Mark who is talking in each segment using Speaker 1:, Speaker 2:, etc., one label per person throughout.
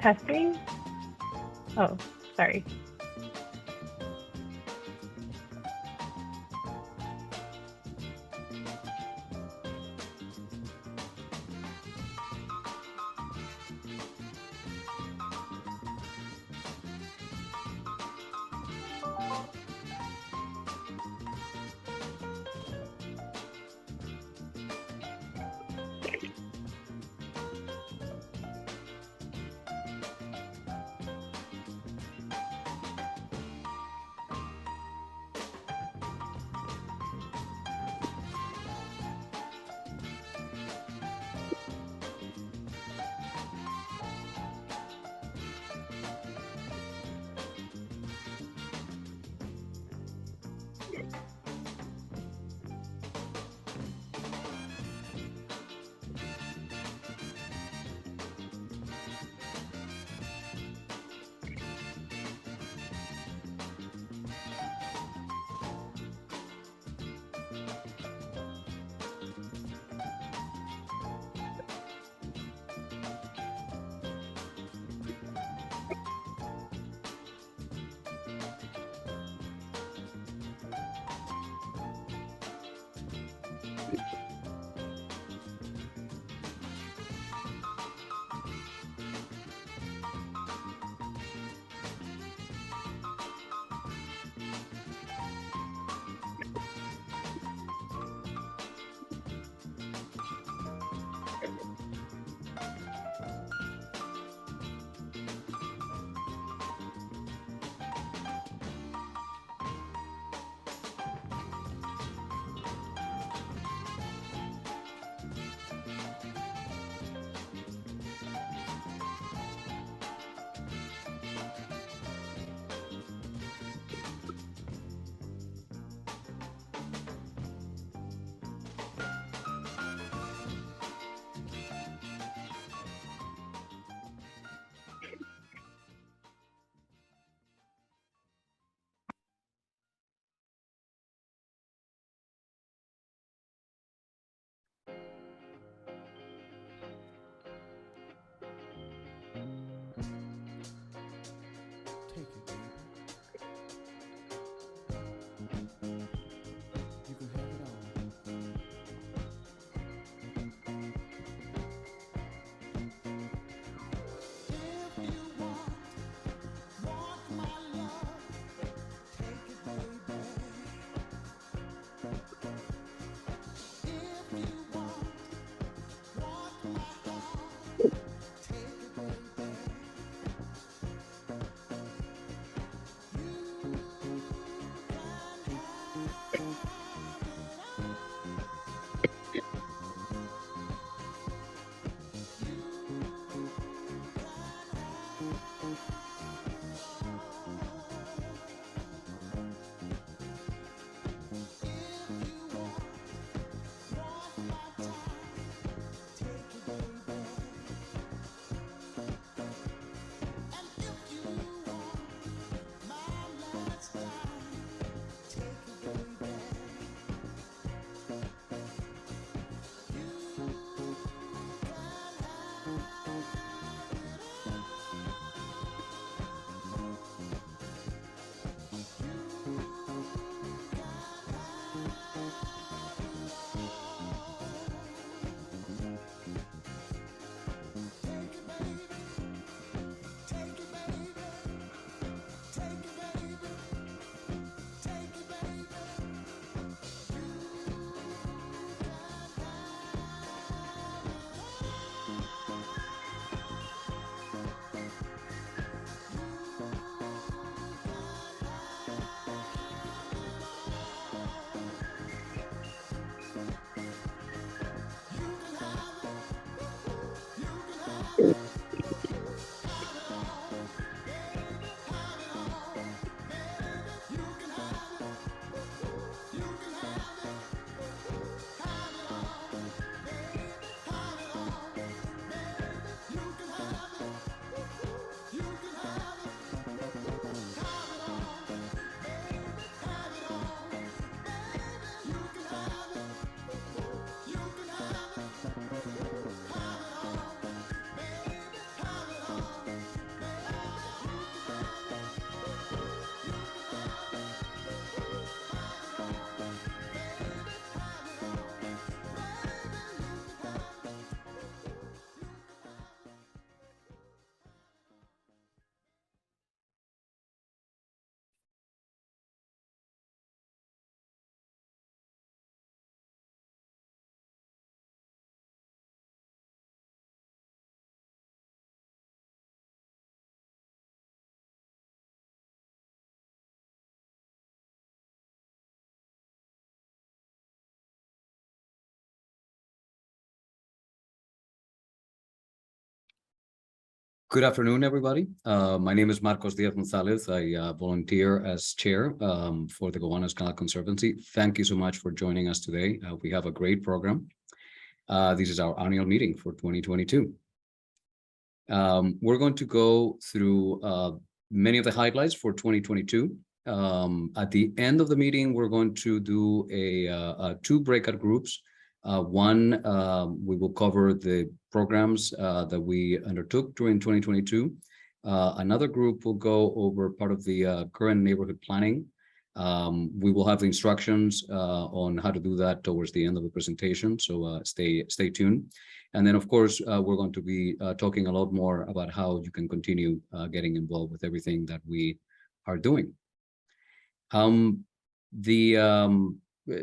Speaker 1: Testing? Oh, sorry.
Speaker 2: Good afternoon, everybody. My name is Marcos Diaz-Gonzalez. I volunteer as chair for the Gowanus Canal Conservancy. Thank you so much for joining us today. We have a great program. This is our annual meeting for 2022. We're going to go through many of the highlights for 2022. At the end of the meeting, we're going to do two breakout groups. One, we will cover the programs that we undertook during 2022. Another group will go over part of the current neighborhood planning. We will have the instructions on how to do that towards the end of the presentation, so stay tuned. And then, of course, we're going to be talking a lot more about how you can continue getting involved with everything that we are doing.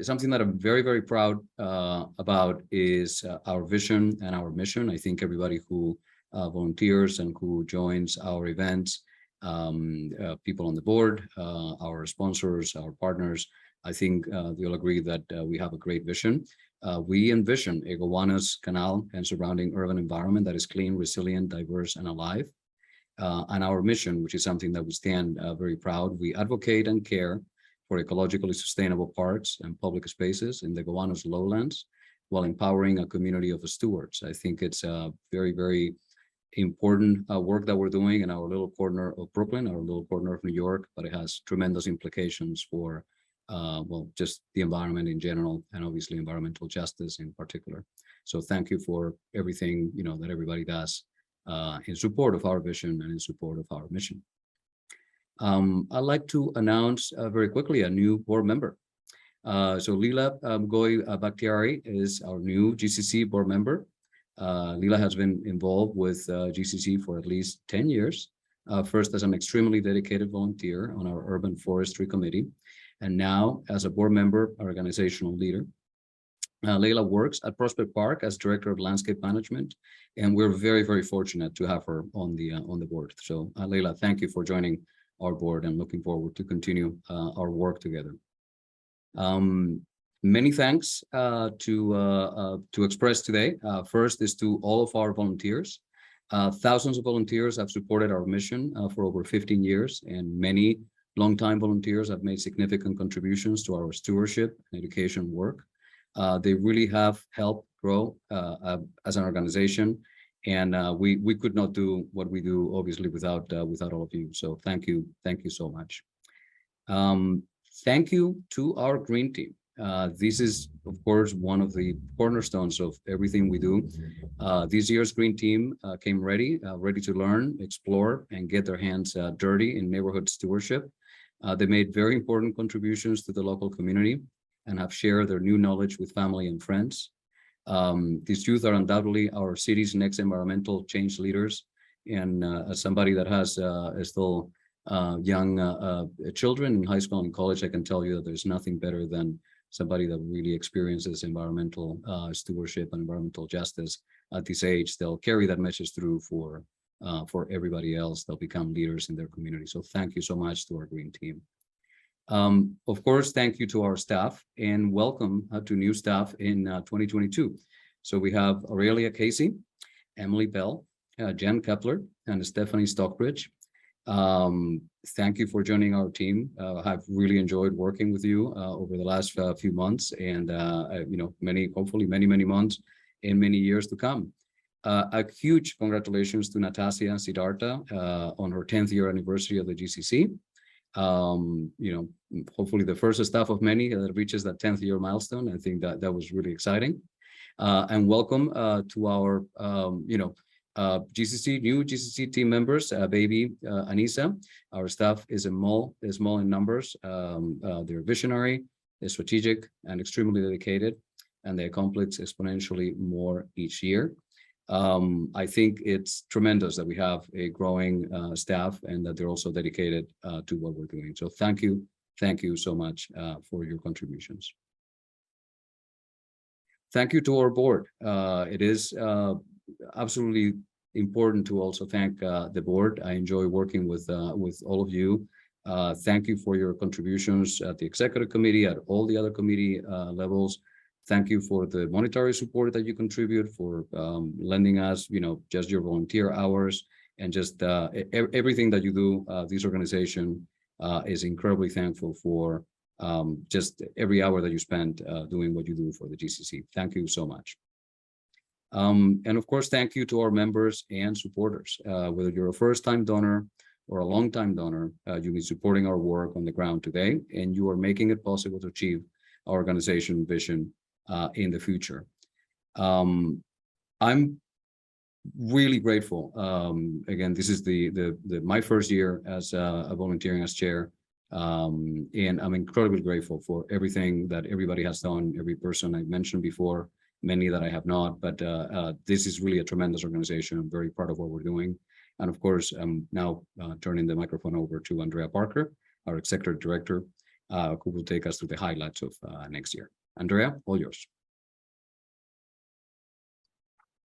Speaker 2: Something that I'm very, very proud about is our vision and our mission. I think everybody who volunteers and who joins our events, people on the board, our sponsors, our partners, I think you'll agree that we have a great vision. We envision a Gowanus Canal and surrounding urban environment that is clean, resilient, diverse, and alive. And our mission, which is something that we stand very proud, we advocate and care for ecologically sustainable parks and public spaces in the Gowanus lowlands, while empowering a community of stewards. I think it's a very, very important work that we're doing in our little corner of Brooklyn, our little corner of New York, but it has tremendous implications for, well, just the environment in general, and obviously environmental justice in particular. So thank you for everything, that everybody does in support of our vision and in support of our mission. I'd like to announce very quickly a new board member. So Lila Goy Bakhtiari is our new GCC board member. Lila has been involved with GCC for at least 10 years, first as an extremely dedicated volunteer on our urban forestry committee, and now as a board member, organizational leader. Leila works at Prospect Park as director of landscape management, and we're very, very fortunate to have her on the board. So Leila, thank you for joining our board and looking forward to continue our work together. Many thanks to express today. First is to all of our volunteers. Thousands of volunteers have supported our mission for over 15 years, and many longtime volunteers have made significant contributions to our stewardship and education work. They really have helped grow as an organization, and we could not do what we do, obviously, without all of you. So thank you so much. Thank you to our green team. This is, of course, one of the cornerstones of everything we do. This year's green team came ready to learn, explore, and get their hands dirty in neighborhood stewardship. They made very important contributions to the local community and have shared their new knowledge with family and friends. These youth are undoubtedly our city's next environmental change leaders. And as somebody that has still young children in high school and college, I can tell you that there's nothing better than somebody that really experiences environmental stewardship and environmental justice at this age. They'll carry that message through for everybody else. They'll become leaders in their community. So thank you so much to our green team. Of course, thank you to our staff, and welcome to new staff in 2022. So we have Aurelia Casey, Emily Bell, Jen Kepler, and Stephanie Stockbridge. Thank you for joining our team. I've really enjoyed working with you over the last few months, and hopefully many months and many years to come. A huge congratulations to Natasha Siddhartha on her 10th year anniversary of the GCC. Hopefully the first staff of many that reaches that 10th year milestone. I think that was really exciting. And welcome to our new GCC team members, baby Anissa. Our staff is small in numbers. They're visionary, they're strategic, and extremely dedicated, and they accomplish exponentially more each year. I think it's tremendous that we have a growing staff and that they're also dedicated to what we're doing. So thank you so much for your contributions. Thank you to our board. It is absolutely important to also thank the board. I enjoy working with all of you. Thank you for your contributions at the executive committee, at all the other committee levels. Thank you for the monetary support that you contribute, for lending us, just your volunteer hours, and just everything that you do. This organization is incredibly thankful for just every hour that you spend doing what you do for the GCC. Thank you so much. And of course, thank you to our members and supporters. Whether you're a first-time donor or a long-time donor, you've been supporting our work on the ground today, and you are making it possible to achieve our organization vision in the future. I'm really grateful. Again, this is my first year as a volunteering as chair, and I'm incredibly grateful for everything that everybody has done, every person I mentioned before, many that I have not, but this is really a tremendous organization. I'm very proud of what we're doing. And of course, I'm now turning the microphone over to Andrea Parker, our executive director, who will take us through the highlights of next year. Andrea, all yours.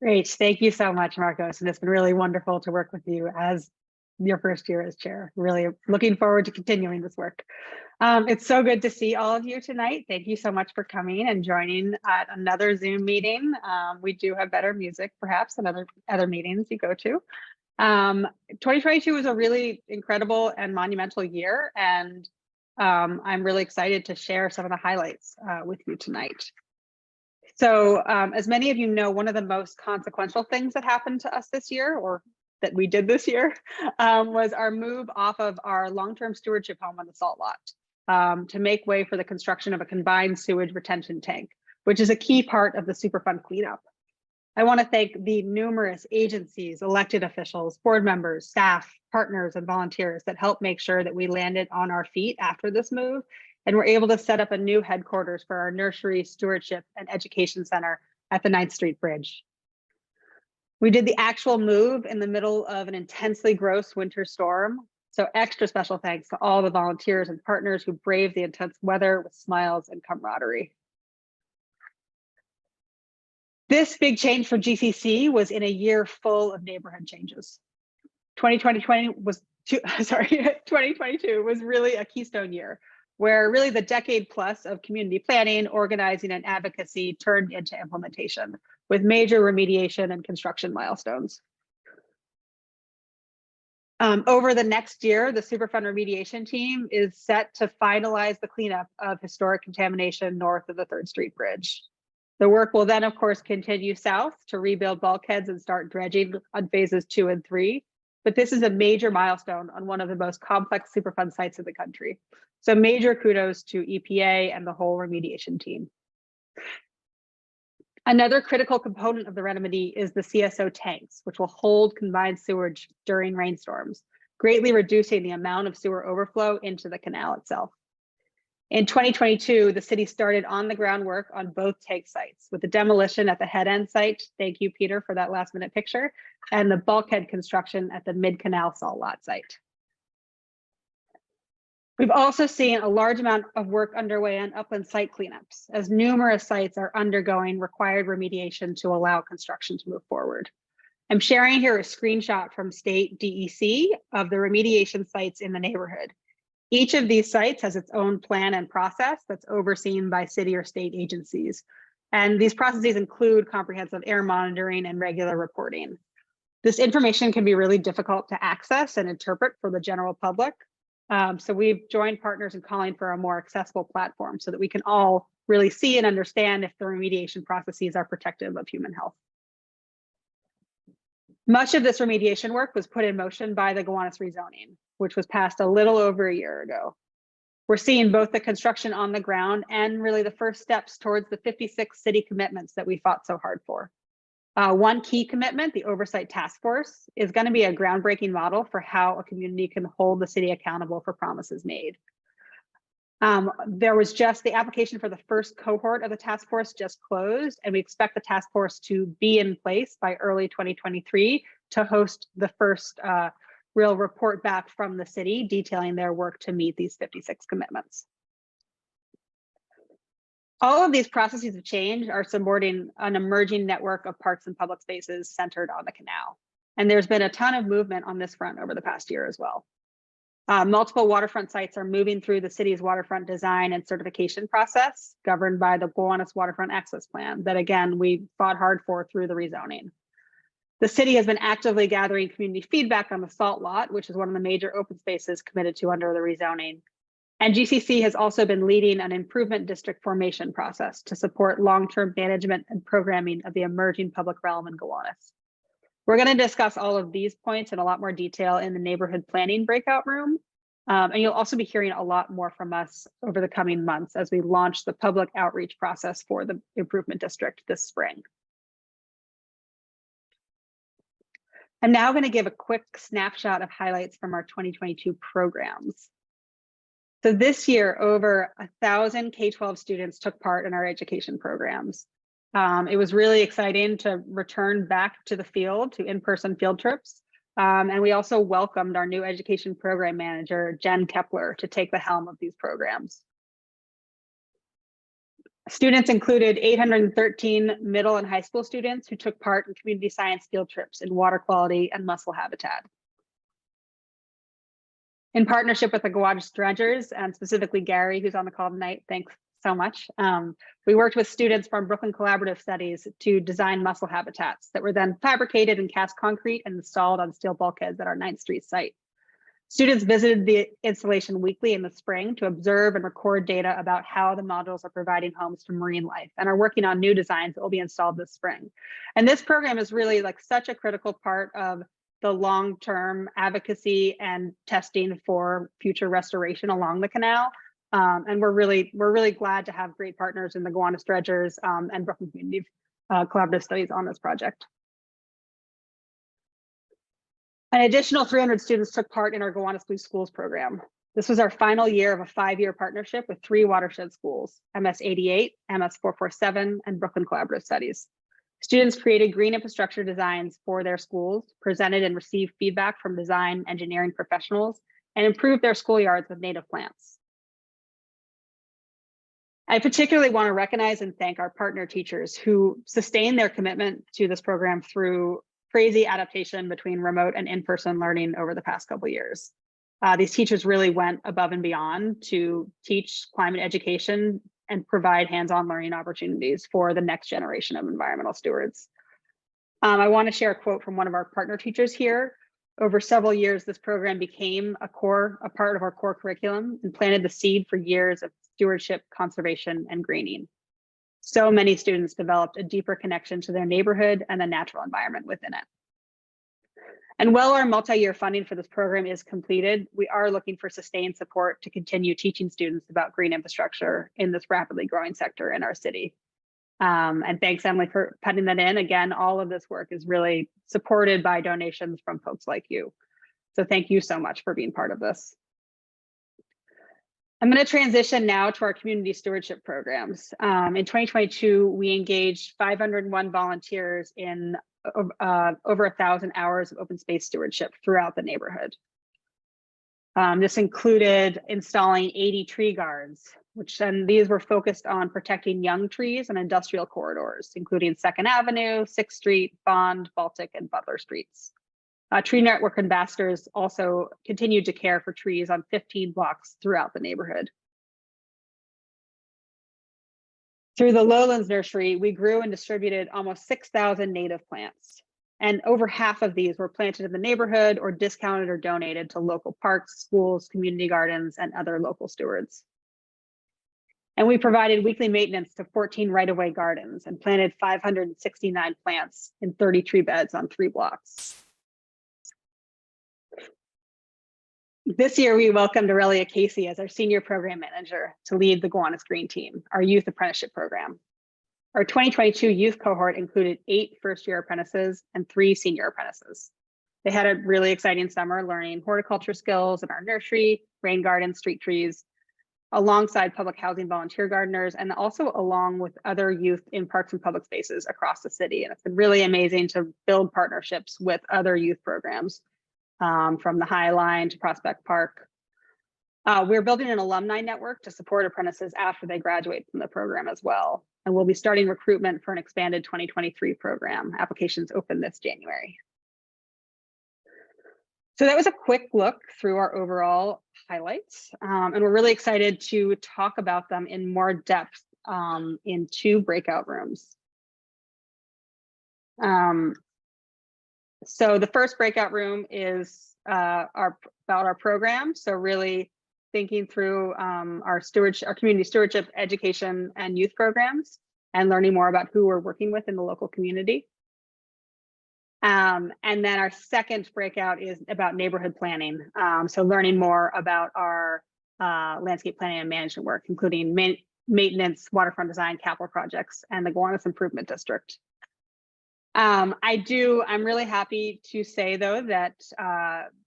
Speaker 1: Great. Thank you so much, Marcos. And it's been really wonderful to work with you as your first year as chair. Really looking forward to continuing this work. It's so good to see all of you tonight. Thank you so much for coming and joining at another Zoom meeting. We do have better music, perhaps, than other meetings you go to. 2022 was a really incredible and monumental year, and I'm really excited to share some of the highlights with you tonight. So as many of you know, one of the most consequential things that happened to us this year, or that we did this year, was our move off of our long-term stewardship home on the salt lot to make way for the construction of a combined sewage retention tank, which is a key part of the Superfund cleanup. I want to thank the numerous agencies, elected officials, board members, staff, partners, and volunteers that helped make sure that we landed on our feet after this move, and we're able to set up a new headquarters for our nursery, stewardship, and education center at the 9th Street Bridge. We did the actual move in the middle of an intensely gross winter storm, so extra special thanks to all the volunteers and partners who braved the intense weather with smiles and camaraderie. This big change for GCC was in a year full of neighborhood changes. 2022 was really a keystone year, where really the decade plus of community planning, organizing, and advocacy turned into implementation with major remediation and construction milestones. Over the next year, the Superfund remediation team is set to finalize the cleanup of historic contamination north of the 3rd Street Bridge. The work will then, of course, continue south to rebuild bulkheads and start dredging on phases 2 and 3. But this is a major milestone on one of the most complex Superfund sites in the country. So major kudos to EPA and the whole remediation team. Another critical component of the remedy is the CSO tanks, which will hold combined sewage during rainstorms, greatly reducing the amount of sewer overflow into the canal itself. In 2022, the city started on the ground work on both tank sites, with the demolition at the head end site, thank you, Peter, for that last minute picture, and the bulkhead construction at the mid-canal salt lot site. We've also seen a large amount of work underway on upland site cleanups, as numerous sites are undergoing required remediation to allow construction to move forward. I'm sharing here a screenshot from state DEC of the remediation sites in the neighborhood. Each of these sites has its own plan and process that's overseen by city or state agencies. And these processes include comprehensive air monitoring and regular reporting. This information can be really difficult to access and interpret for the general public. So we've joined partners in calling for a more accessible platform so that we can all really see and understand if the remediation processes are protective of human health. Much of this remediation work was put in motion by the Gowanus rezoning, which was passed a little over a year ago. We're seeing both the construction on the ground and really the first steps towards the 56 city commitments that we fought so hard for. One key commitment, the Oversight Task Force, is going to be a groundbreaking model for how a community can hold the city accountable for promises made. There was just the application for the first cohort of the task force just closed, and we expect the task force to be in place by early 2023 to host the first real report back from the city detailing their work to meet these 56 commitments. All of these processes of change are supporting an emerging network of parks and public spaces centered on the canal. And there's been a ton of movement on this front over the past year as well. Multiple waterfront sites are moving through the city's waterfront design and certification process, governed by the Gowanus Waterfront Access Plan that, again, we fought hard for through the rezoning. The city has been actively gathering community feedback on the salt lot, which is one of the major open spaces committed to under the rezoning. And GCC has also been leading an improvement district formation process to support long-term management and programming of the emerging public realm in Gowanus. We're going to discuss all of these points in a lot more detail in the neighborhood planning breakout room. And you'll also be hearing a lot more from us over the coming months as we launch the public outreach process for the improvement district this spring. I'm now going to give a quick snapshot of highlights from our 2022 programs. So this year, over 1,000 K-12 students took part in our education programs. It was really exciting to return back to the field, to in-person field trips. And we also welcomed our new education program manager, Jen Kepler, to take the helm of these programs. Students included 813 middle and high school students who took part in community science field trips in water quality and mussel habitat. In partnership with the Gowanus Dredgers, and specifically Gary, who's on the call tonight, thanks so much. We worked with students from Brooklyn Collaborative Studies to design mussel habitats that were then fabricated in cast concrete and installed on steel bulkheads at our 9th Street site. Students visited the installation weekly in the spring to observe and record data about how the modules are providing homes to marine life, and are working on new designs that will be installed this spring. And this program is really like such a critical part of the long-term advocacy and testing for future restoration along the canal. And we're really glad to have great partners in the Gowanus Dredgers and Brooklyn Community Collaborative Studies on this project. An additional 300 students took part in our Gowanus Blue Schools program. This was our final year of a 5-year partnership with 3 watershed schools, MS 88, MS 447, and Brooklyn Collaborative Studies. Students created green infrastructure designs for their schools, presented and received feedback from design engineering professionals, and improved their schoolyards with native plants. I particularly want to recognize and thank our partner teachers who sustained their commitment to this program through crazy adaptation between remote and in-person learning over the past couple of years. These teachers really went above and beyond to teach climate education and provide hands-on learning opportunities for the next generation of environmental stewards. I want to share a quote from one of our partner teachers here. Over several years, this program became a part of our core curriculum and planted the seed for years of stewardship, conservation, and greening. So many students developed a deeper connection to their neighborhood and the natural environment within it. And while our multi-year funding for this program is completed, we are looking for sustained support to continue teaching students about green infrastructure in this rapidly growing sector in our city. And thanks, Emily, for putting that in. Again, all of this work is really supported by donations from folks like you. So thank you so much for being part of this. I'm going to transition now to our community stewardship programs. In 2022, we engaged 501 volunteers in over 1,000 hours of open space stewardship throughout the neighborhood. This included installing 80 tree guards, these were focused on protecting young trees and industrial corridors, including 2nd Avenue, 6th Street, Bond, Baltic, and Butler Streets. Tree Network ambassadors also continued to care for trees on 15 blocks throughout the neighborhood. Through the Lowlands Nursery, we grew and distributed almost 6,000 native plants, and over half of these were planted in the neighborhood or discounted or donated to local parks, schools, community gardens, and other local stewards. And we provided weekly maintenance to 14 right-of-way gardens and planted 569 plants in 30 tree beds on 3 blocks. This year, we welcomed Aurelia Casey as our senior program manager to lead the Gowanus Green Team, our youth apprenticeship program. Our 2022 youth cohort included 8 first-year apprentices and 3 senior apprentices. They had a really exciting summer learning horticulture skills in our nursery, rain garden, street trees, alongside public housing volunteer gardeners, and also along with other youth in parks and public spaces across the city. And it's been really amazing to build partnerships with other youth programs. From the High Line to Prospect Park. We're building an alumni network to support apprentices after they graduate from the program as well. And we'll be starting recruitment for an expanded 2023 program. Applications open this January. So that was a quick look through our overall highlights. And we're really excited to talk about them in more depth in 2 breakout rooms. So the first breakout room is about our program. So really thinking through our community stewardship, education, and youth programs, and learning more about who we're working with in the local community. And then our second breakout is about neighborhood planning. So learning more about our landscape planning and management work, including maintenance, waterfront design, capital projects, and the Gowanus Improvement District. I'm really happy to say though that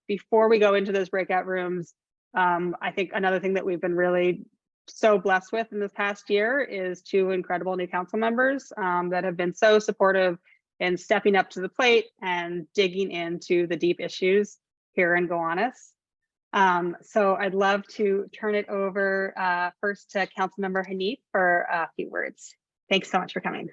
Speaker 1: before we go into those breakout rooms, I think another thing that we've been really so blessed with in this past year is 2 incredible new council members that have been so supportive in stepping up to the plate and digging into the deep issues here in Gowanus. So I'd love to turn it over first to Councilmember Hanif for a few words. Thanks so much for coming.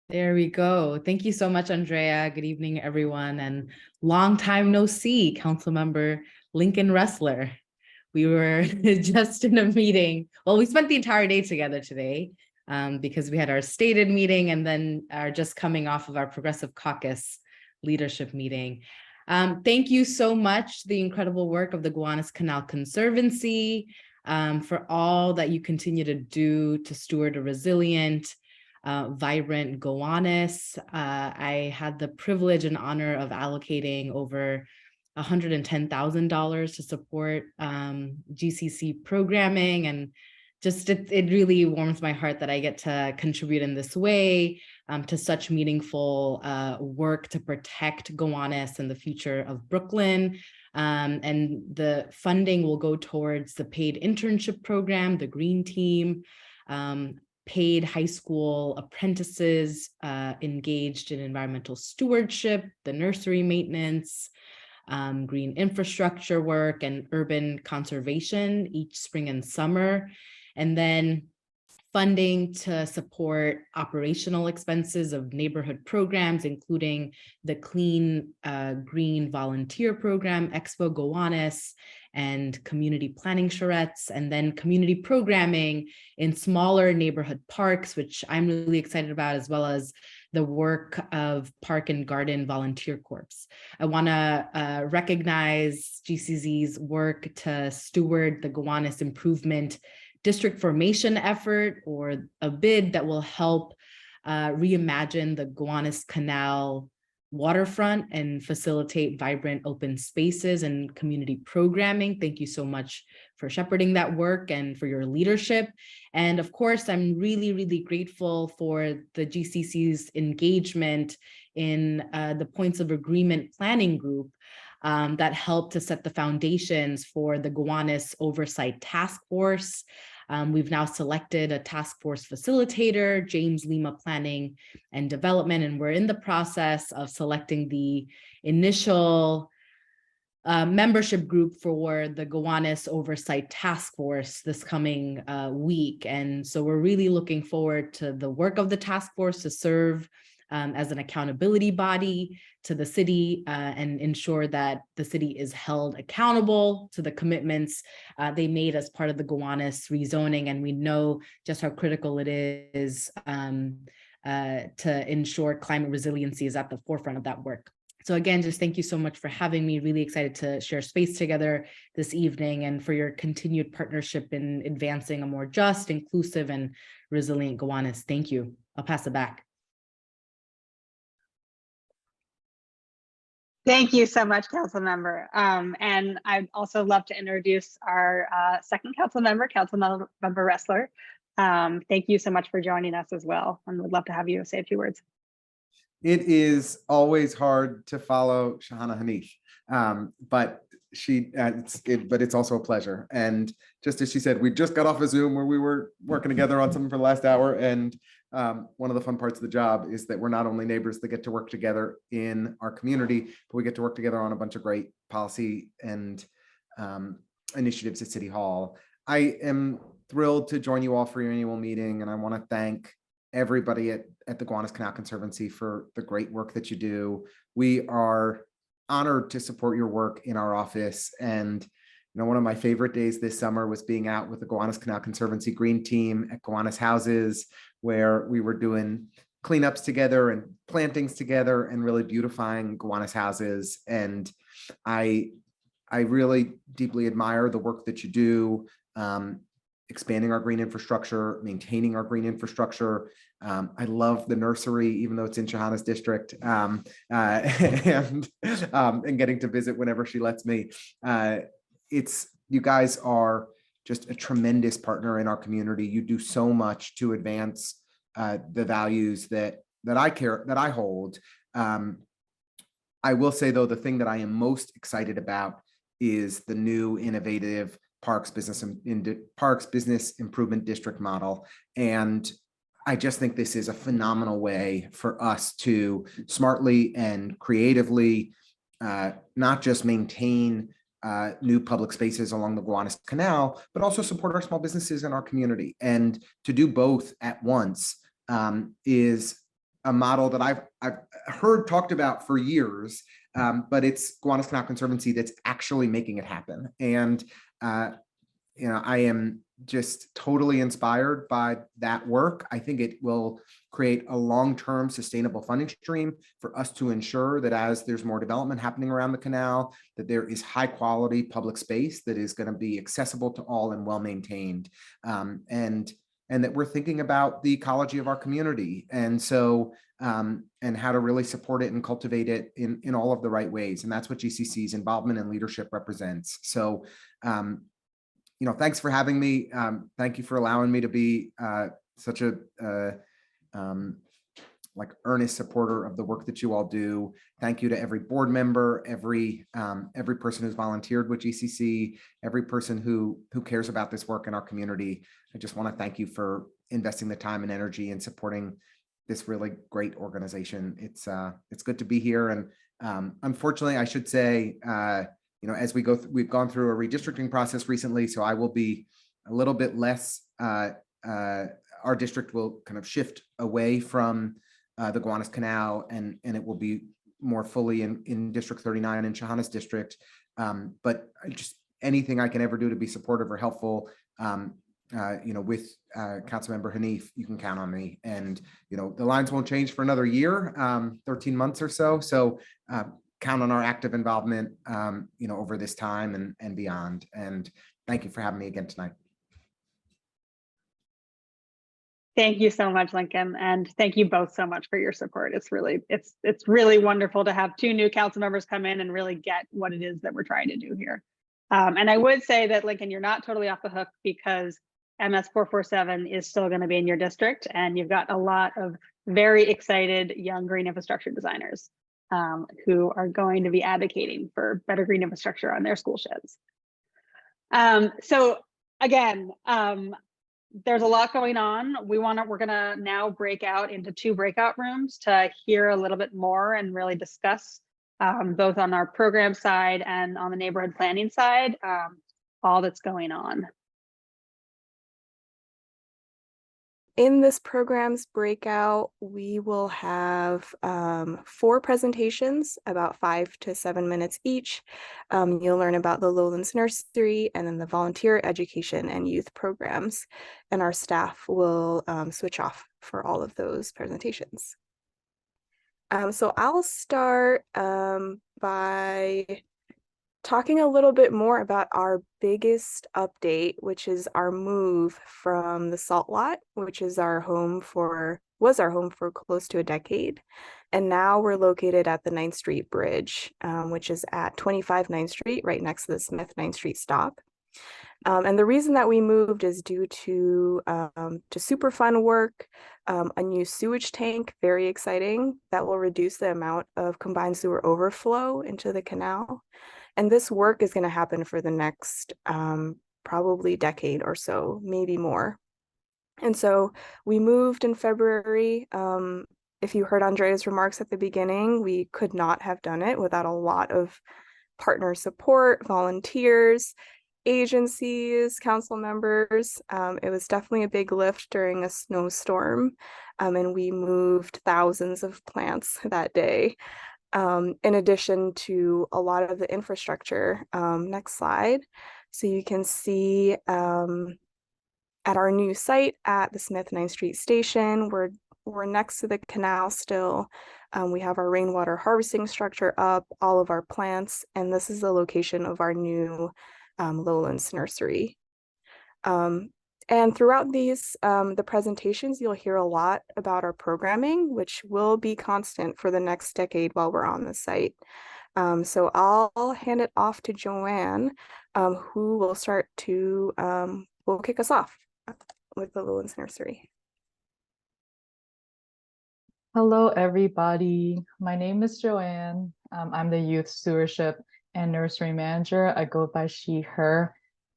Speaker 3: There we go. Thank you so much, Andrea. Good evening, everyone. And long time no see, Councilmember Lincoln Ressler. We were just in a meeting. Well, we spent the entire day together today because we had our stated meeting and then are just coming off of our Progressive Caucus leadership meeting. Thank you so much, the incredible work of the Gowanus Canal Conservancy, for all that you continue to do to steward a resilient, vibrant Gowanus. I had the privilege and honor of allocating over $110,000 to support GCC programming, and just it really warms my heart that I get to contribute in this way to such meaningful work to protect Gowanus and the future of Brooklyn. And the funding will go towards the paid internship program, the Green Team, paid high school apprentices engaged in environmental stewardship, the nursery maintenance, green infrastructure work, and urban conservation each spring and summer. And then funding to support operational expenses of neighborhood programs, including the Clean Green Volunteer Program, Expo Gowanus, and community planning charrettes, and then community programming in smaller neighborhood parks, which I'm really excited about, as well as the work of Park and Garden Volunteer Corps. I want to recognize GCC's work to steward the Gowanus Improvement District Formation effort, or a bid that will help reimagine the Gowanus Canal waterfront and facilitate vibrant open spaces and community programming. Thank you so much for shepherding that work and for your leadership. And of course, I'm really, really grateful for the GCC's engagement in the Points of Agreement Planning Group that helped to set the foundations for the Gowanus Oversight Task Force. We've now selected a task force facilitator, James Lima Planning and Development, and we're in the process of selecting the initial membership group for the Gowanus Oversight Task Force this coming week. And so we're really looking forward to the work of the task force to serve as an accountability body to the city and ensure that the city is held accountable to the commitments they made as part of the Gowanus rezoning. And we know just how critical it is to ensure climate resiliency is at the forefront of that work. So again, just thank you so much for having me. Really excited to share space together this evening and for your continued partnership in advancing a more just, inclusive, and resilient Gowanus. Thank you. I'll pass it back.
Speaker 1: Thank you so much, Council Member. And I'd also love to introduce our second Council Member, Councilmember Ressler. Thank you so much for joining us as well, and would love to have you say a few words.
Speaker 4: It is always hard to follow Shahana Hanif, but it's also a pleasure. And just as she said, we just got off a Zoom where we were working together on something for the last hour. And one of the fun parts of the job is that we're not only neighbors that get to work together in our community, but we get to work together on a bunch of great policy and initiatives at City Hall. I am thrilled to join you all for your annual meeting, and I want to thank everybody at the Gowanus Canal Conservancy for the great work that you do. We are honored to support your work in our office. And one of my favorite days this summer was being out with the Gowanus Canal Conservancy Green Team at Gowanus houses, where we were doing cleanups together and plantings together and really beautifying Gowanus houses. And I really deeply admire the work that you do, expanding our green infrastructure, maintaining our green infrastructure. I love the nursery, even though it's in Shahana's district, and getting to visit whenever she lets me. You guys are just a tremendous partner in our community. You do so much to advance the values that I hold. I will say, though, the thing that I am most excited about is the new innovative Parks Business Improvement District model. And I just think this is a phenomenal way for us to smartly and creatively not just maintain new public spaces along the Gowanus Canal, but also support our small businesses in our community. And to do both at once is a model that I've heard talked about for years, but it's Gowanus Canal Conservancy that's actually making it happen. And I am just totally inspired by that work. I think it will create a long-term sustainable funding stream for us to ensure that as there's more development happening around the canal, that there is high quality public space that is going to be accessible to all and well-maintained. And that we're thinking about the ecology of our community. And so, and how to really support it and cultivate it in all of the right ways. And that's what GCC's involvement and leadership represents. So, thanks for having me. Thank you for allowing me to be such a earnest supporter of the work that you all do. Thank you to every board member, every person who's volunteered with GCC, every person who cares about this work in our community. I just want to thank you for investing the time and energy and supporting this really great organization. It's good to be here. And unfortunately, I should say, as we've gone through a redistricting process recently, so I will be a little bit less, our district will kind of shift away from the Gowanus Canal, and it will be more fully in District 39 in Shahana's district. But just anything I can ever do to be supportive or helpful, with Councilmember Hanif, you can count on me. And, the lines won't change for another year, 13 months or so. So count on our active involvement, over this time and beyond. And thank you for having me again tonight.
Speaker 1: Thank you so much, Lincoln, and thank you both so much for your support. It's really wonderful to have two new council members come in and really get what it is that we're trying to do here. And I would say that, Lincoln, you're not totally off the hook, because MS 447 is still going to be in your district, and you've got a lot of very excited young green infrastructure designers who are going to be advocating for better green infrastructure on their school sheds. So again, there's a lot going on. We're gonna now break out into 2 breakout rooms to hear a little bit more and really discuss both on our program side and on the neighborhood planning side, all that's going on.
Speaker 5: In this program's breakout, we will have 4 presentations, about 5 to 7 minutes each. You'll learn about the Lowlands Nursery and then the volunteer education and youth programs. And our staff will switch off for all of those presentations. So I'll start by talking a little bit more about our biggest update, which is our move from the Salt Lot, which is was our home for close to a decade. And now we're located at the 9th Street Bridge, which is at 25 9th Street, right next to the Smith 9th Street stop. And the reason that we moved is due to super fun work, a new sewage tank, very exciting, that will reduce the amount of combined sewer overflow into the canal. And this work is going to happen for the next probably decade or so, maybe more. And so we moved in February. If you heard Andrea's remarks at the beginning, we could not have done it without a lot of partner support, volunteers, agencies, council members. It was definitely a big lift during a snowstorm, and we moved thousands of plants that day. in addition to a lot of the infrastructure. Next slide. So you can see at our new site at the Smith 9th Street Station, we're next to the canal still. We have our rainwater harvesting structure up, all of our plants, and this is the location of our new Lowlands nursery. And throughout these, the presentations, you'll hear a lot about our programming, which will be constant for the next decade while we're on the site. So I'll hand it off to Joanne, who will start to, will kick us off with the Lowlands Nursery.
Speaker 6: Hello, everybody. My name is Joanne. I'm the Youth Stewardship and Nursery Manager. I go by she, her,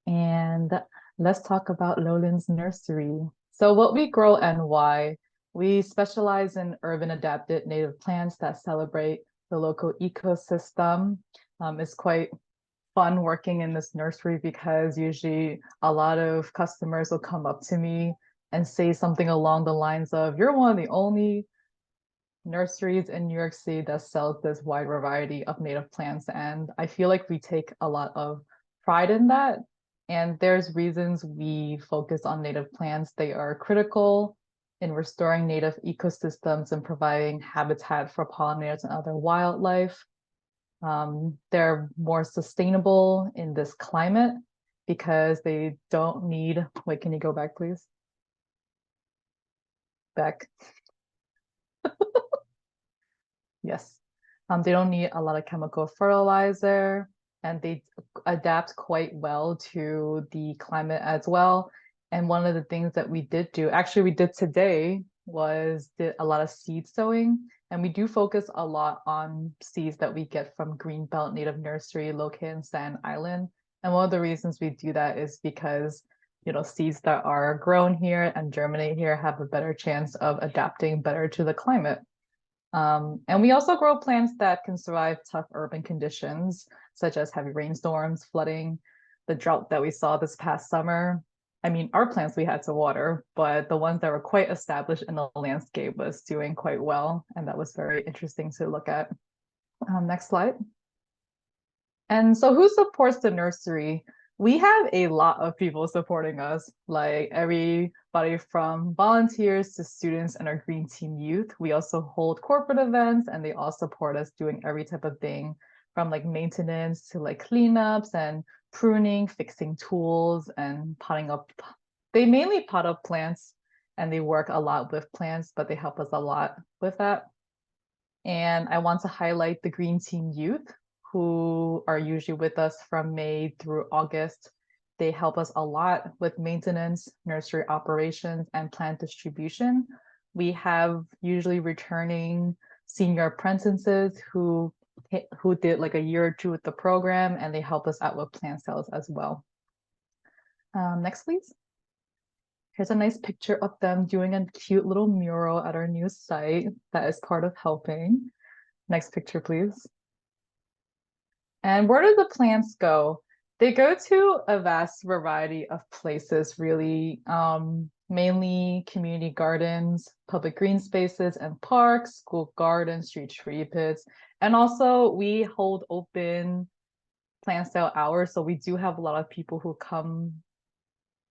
Speaker 6: and let's talk about Lowlands Nursery. So what we grow and why. We specialize in urban adapted native plants that celebrate the local ecosystem. It's quite fun working in this nursery because usually a lot of customers will come up to me and say something along the lines of, "You're one of the only nurseries in New York City that sells this wide variety of native plants." And I feel like we take a lot of pride in that. And there's reasons we focus on native plants. They are critical in restoring native ecosystems and providing habitat for pollinators and other wildlife. They're more sustainable in this climate because they don't need, wait, can you go back, please? Back. Yes. They don't need a lot of chemical fertilizer, and they adapt quite well to the climate as well. And one of the things that we did do, actually we did today, was did a lot of seed sowing. And we do focus a lot on seeds that we get from Greenbelt Native Nursery located in Staten Island. And one of the reasons we do that is because, you know, seeds that are grown here and germinate here have a better chance of adapting better to the climate. And we also grow plants that can survive tough urban conditions, such as heavy rainstorms, flooding, the drought that we saw this past summer. I mean, our plants we had to water, but the ones that were quite established in the landscape was doing quite well. And that was very interesting to look at. Next slide. And so who supports the nursery? We have a lot of people supporting us, like everybody from volunteers to students and our Green Team youth. We also hold corporate events, and they all support us doing every type of thing from like maintenance to like cleanups and pruning, fixing tools and potting up. They mainly pot up plants and they work a lot with plants, but they help us a lot with that. And I want to highlight the Green Team youth, who are usually with us from May through August. They help us a lot with maintenance, nursery operations, and plant distribution. We have usually returning senior apprentices who did like a year or two with the program, and they help us out with plant sales as well. Next, please. Here's a nice picture of them doing a cute little mural at our new site that is part of helping. Next picture, please. And where do the plants go? They go to a vast variety of places, really, mainly community gardens, public green spaces and parks, school gardens, street tree pits. And also we hold open plant sale hours. So we do have a lot of people who come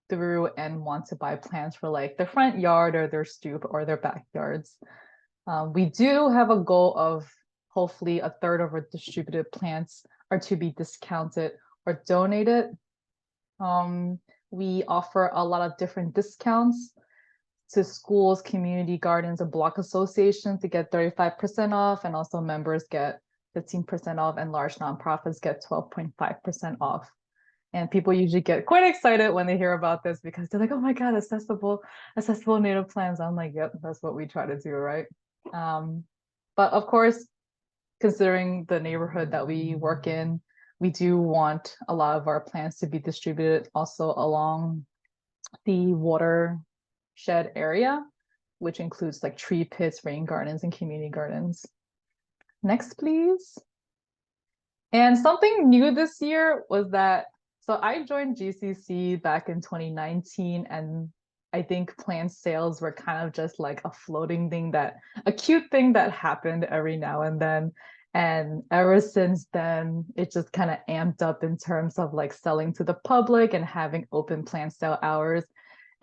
Speaker 6: through and want to buy plants for like their front yard or their stoop or their backyards. We do have a goal of hopefully a third of our distributed plants are to be discounted or donated. We offer a lot of different discounts to schools, community gardens, and block associations to get 35% off, and also members get 15% off, and large nonprofits get 12.5% off. And people usually get quite excited when they hear about this because they're like, "Oh my God, accessible native plants." I'm like, "Yep, that's what we try to do, right?" But of course, considering the neighborhood that we work in, we do want a lot of our plants to be distributed also along the watershed area, which includes like tree pits, rain gardens, and community gardens. Next, please. And something new this year was that, so I joined GCC back in 2019, and I think plant sales were kind of just like a floating thing, a cute thing that happened every now and then. And ever since then, it just kind of amped up in terms of like selling to the public and having open plant sale hours.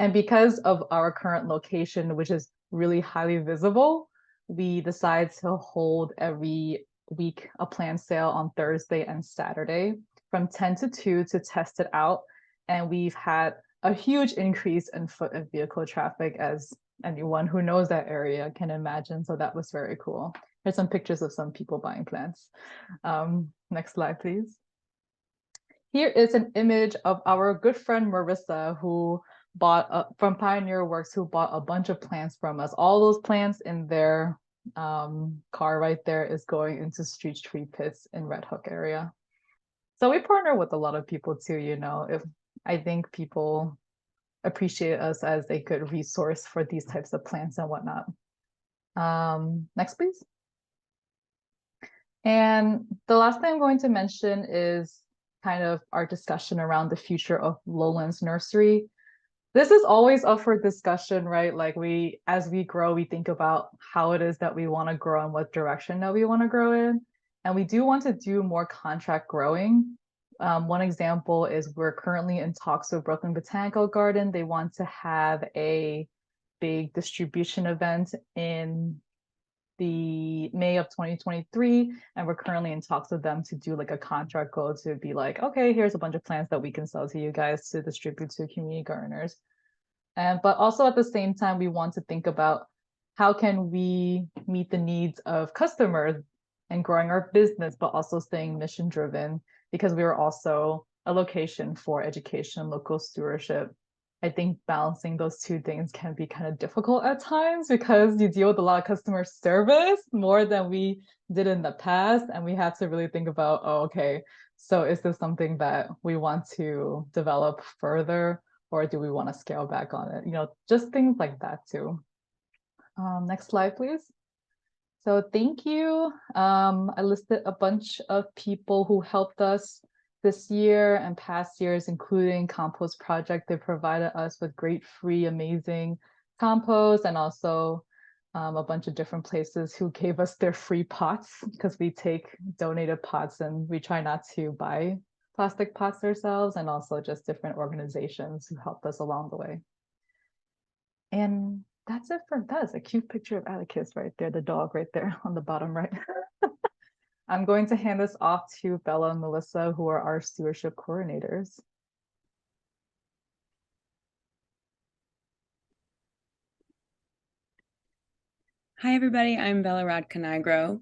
Speaker 6: And because of our current location, which is really highly visible, we decide to hold every week a plant sale on Thursday and Saturday from 10 to 2 to test it out. And we've had a huge increase in foot and vehicle traffic, as anyone who knows that area can imagine. So that was very cool. Here's some pictures of some people buying plants. Next slide, please. Here is an image of our good friend Marissa, who bought from Pioneer Works, who bought a bunch of plants from us. All those plants in their car right there is going into street tree pits in Red Hook area. So we partner with a lot of people too, you know. If I think people appreciate us as a good resource for these types of plants and whatnot. Next, please. And the last thing I'm going to mention is kind of our discussion around the future of Lowlands Nursery. This is always up for discussion, right? Like as we grow, we think about how it is that we want to grow and what direction that we want to grow in. And we do want to do more contract growing. One example is we're currently in talks with Brooklyn Botanical Garden. They want to have a big distribution event in the May of 2023, and we're currently in talks with them to do like a contract goal to be like, okay, here's a bunch of plants that we can sell to you guys to distribute to community gardeners. But also at the same time, we want to think about how can we meet the needs of customers and growing our business, but also staying mission driven, because we are also a location for education, local stewardship. I think balancing those two things can be kind of difficult at times because you deal with a lot of customer service more than we did in the past. And we had to really think about, oh, okay, so is this something that we want to develop further, or do we want to scale back on it? You know, just things like that too. Next slide, please. So thank you. I listed a bunch of people who helped us this year and past years, including Compost Project. They provided us with great, free, amazing compost, and also a bunch of different places who gave us their free pots, because we take donated pots and we try not to buy plastic pots ourselves, and also just different organizations who helped us along the way. And that's it for that. Is a cute picture of Atticus right there, the dog right there on the bottom right. I'm going to hand this off to Bella and Melissa, who are our stewardship coordinators.
Speaker 7: Hi, everybody. I'm Bella Radcanagro.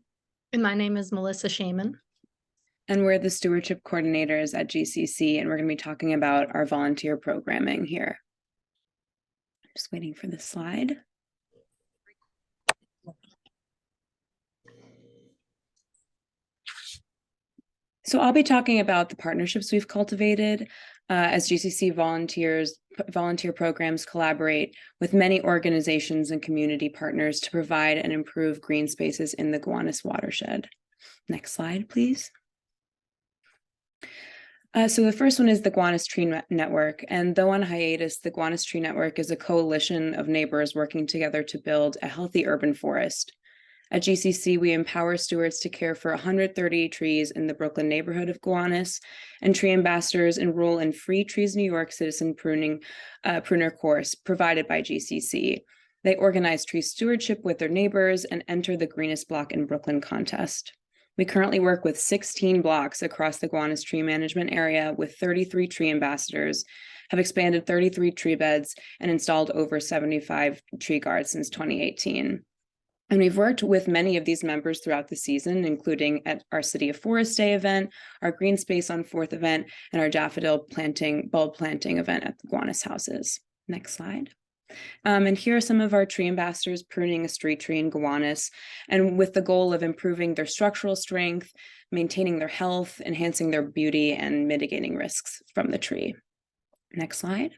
Speaker 8: And my name is Melissa Shaman.
Speaker 7: And we're the stewardship coordinators at GCC, and we're going to be talking about our volunteer programming here. I'm just waiting for the slide. So I'll be talking about the partnerships we've cultivated as GCC volunteer programs collaborate with many organizations and community partners to provide and improve green spaces in the Gowanus watershed. Next slide, please. So the first one is the Gowanus Tree Network, and though on hiatus, the Gowanus Tree Network is a coalition of neighbors working together to build a healthy urban forest. At GCC, we empower stewards to care for 130 trees in the Brooklyn neighborhood of Gowanus, and tree ambassadors enroll in free Trees New York citizen pruner course provided by GCC. They organize tree stewardship with their neighbors and enter the Greenest Block in Brooklyn contest. We currently work with 16 blocks across the Gowanus tree management area with 33 tree ambassadors, have expanded 33 tree beds, and installed over 75 tree guards since 2018. And we've worked with many of these members throughout the season, including at our City of Forest Day event, our Green Space on 4th event, and our daffodil bulb planting event at the Gowanus houses. Next slide. And here are some of our tree ambassadors pruning a street tree in Gowanus, and with the goal of improving their structural strength, maintaining their health, enhancing their beauty, and mitigating risks from the tree. Next slide.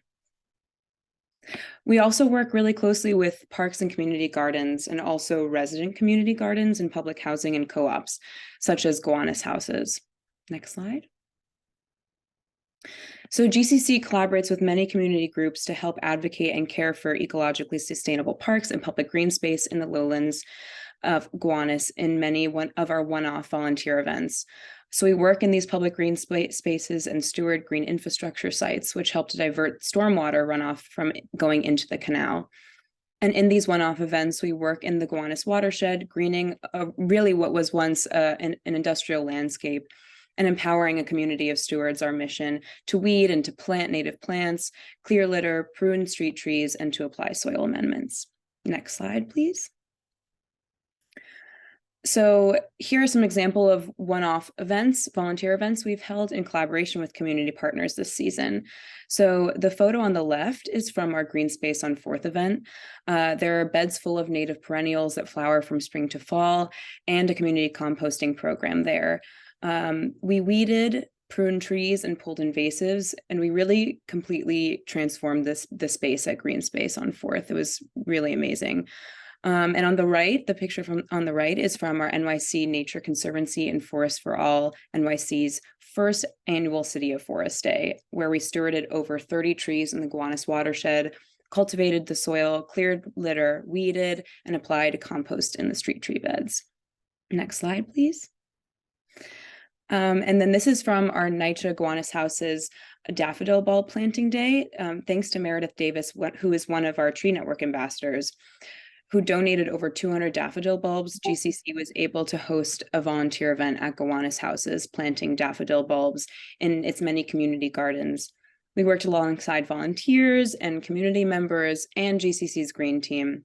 Speaker 7: We also work really closely with parks and community gardens, and also resident community gardens and public housing and co-ops, such as Gowanus houses. Next slide. So GCC collaborates with many community groups to help advocate and care for ecologically sustainable parks and public green space in the lowlands. of Gowanus in many of our one-off volunteer events. So we work in these public green spaces and steward green infrastructure sites, which help to divert stormwater runoff from going into the canal. And in these one-off events, we work in the Gowanus watershed, greening really what was once an industrial landscape, and empowering a community of stewards. Our mission to weed and to plant native plants, clear litter, prune street trees, and to apply soil amendments. Next slide, please. So here are some example of one-off events, volunteer events we've held in collaboration with community partners this season. So the photo on the left is from our Green Space on 4th event. There are beds full of native perennials that flower from spring to fall, and a community composting program there. We weeded, pruned trees, and pulled invasives, and we really completely transformed this space at Green Space on 4th. It was really amazing. And on the right, the picture on the right is from our NYC Nature Conservancy and Forest for All, NYC's first annual City of Forest Day, where we stewarded over 30 trees in the Gowanus watershed, cultivated the soil, cleared litter, weeded, and applied compost in the street tree beds. Next slide, please. And then this is from our NYCHA Gowanus House's Daffodil Bulb Planting Day, thanks to Meredith Davis, who is one of our Tree Network ambassadors, who donated over 200 daffodil bulbs. GCC was able to host a volunteer event at Gowanus Houses, planting daffodil bulbs in its many community gardens. We worked alongside volunteers and community members and GCC's green team.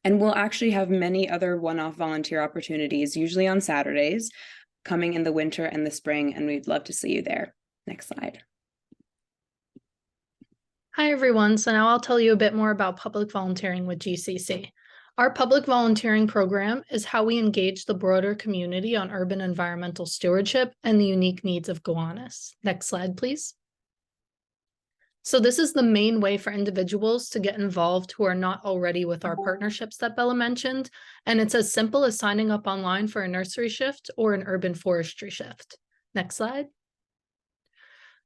Speaker 7: And we'll actually have many other one-off volunteer opportunities, usually on Saturdays, coming in the winter and the spring, and we'd love to see you there. Next slide.
Speaker 8: Hi, everyone. So now I'll tell you a bit more about public volunteering with GCC. Our public volunteering program is how we engage the broader community on urban environmental stewardship and the unique needs of Gowanus. Next slide, please. So this is the main way for individuals to get involved who are not already with our partnerships that Bella mentioned. And it's as simple as signing up online for a nursery shift or an urban forestry shift. Next slide.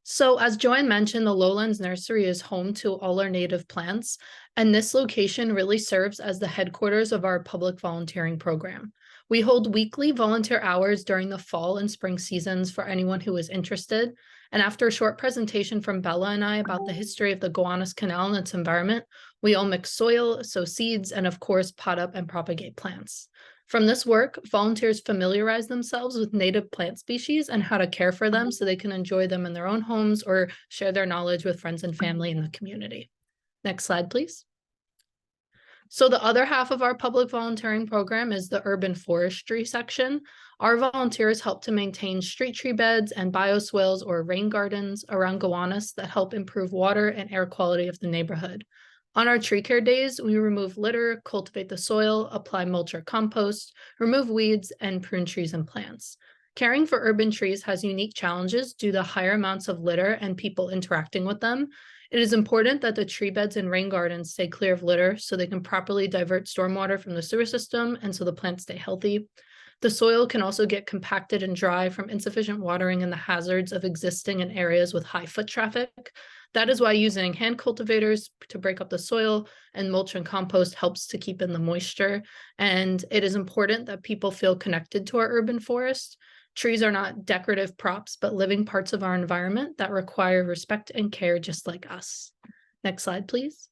Speaker 8: So as Joanne mentioned, the Lowlands Nursery is home to all our native plants, and this location really serves as the headquarters of our public volunteering program. We hold weekly volunteer hours during the fall and spring seasons for anyone who is interested. And after a short presentation from Bella and I about the history of the Gowanus Canal and its environment, we all mix soil, sow seeds, and of course, pot up and propagate plants. From this work, volunteers familiarize themselves with native plant species and how to care for them so they can enjoy them in their own homes or share their knowledge with friends and family in the community. Next slide, please. So the other half of our public volunteering program is the urban forestry section. Our volunteers help to maintain street tree beds and bioswales or rain gardens around Gowanus that help improve water and air quality of the neighborhood. On our tree care days, we remove litter, cultivate the soil, apply mulch or compost, remove weeds, and prune trees and plants. Caring for urban trees has unique challenges due to higher amounts of litter and people interacting with them. It is important that the tree beds and rain gardens stay clear of litter so they can properly divert stormwater from the sewer system and so the plants stay healthy. The soil can also get compacted and dry from insufficient watering and the hazards of existing in areas with high foot traffic. That is why using hand cultivators to break up the soil and mulch and compost helps to keep in the moisture. And it is important that people feel connected to our urban forest. Trees are not decorative props, but living parts of our environment that require respect and care just like us. Next slide, please.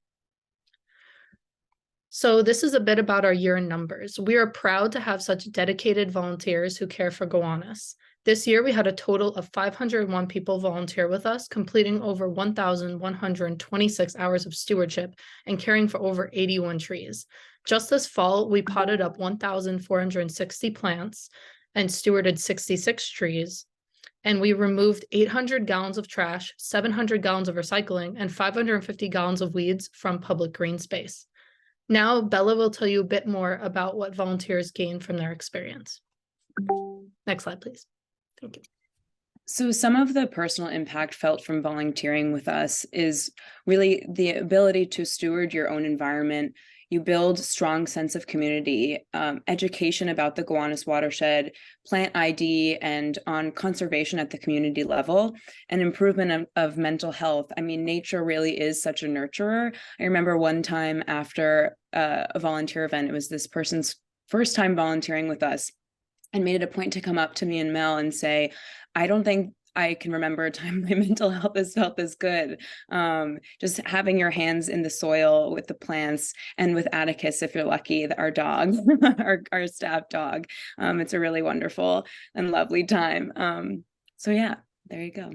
Speaker 8: So this is a bit about our year in numbers. We are proud to have such dedicated volunteers who care for Gowanus. This year, we had a total of 501 people volunteer with us, completing over 1,126 hours of stewardship and caring for over 81 trees. Just this fall, we potted up 1,460 plants and stewarded 66 trees. And we removed 800 gallons of trash, 700 gallons of recycling, and 550 gallons of weeds from public green space. Now, Bella will tell you a bit more about what volunteers gain from their experience. Next slide, please. Thank you.
Speaker 7: So some of the personal impact felt from volunteering with us is really the ability to steward your own environment. You build strong sense of community, education about the Gowanus watershed, plant ID, and on conservation at the community level, and improvement of mental health. I mean, nature really is such a nurturer. I remember one time after a volunteer event, it was this person's first time volunteering with us and made it a point to come up to me and Mel and say, I don't think I can remember a time my mental health has felt this good. Just having your hands in the soil with the plants, and with Atticus, if you're lucky, our dog, our staff dog. It's a really wonderful and lovely time. So yeah, there you go.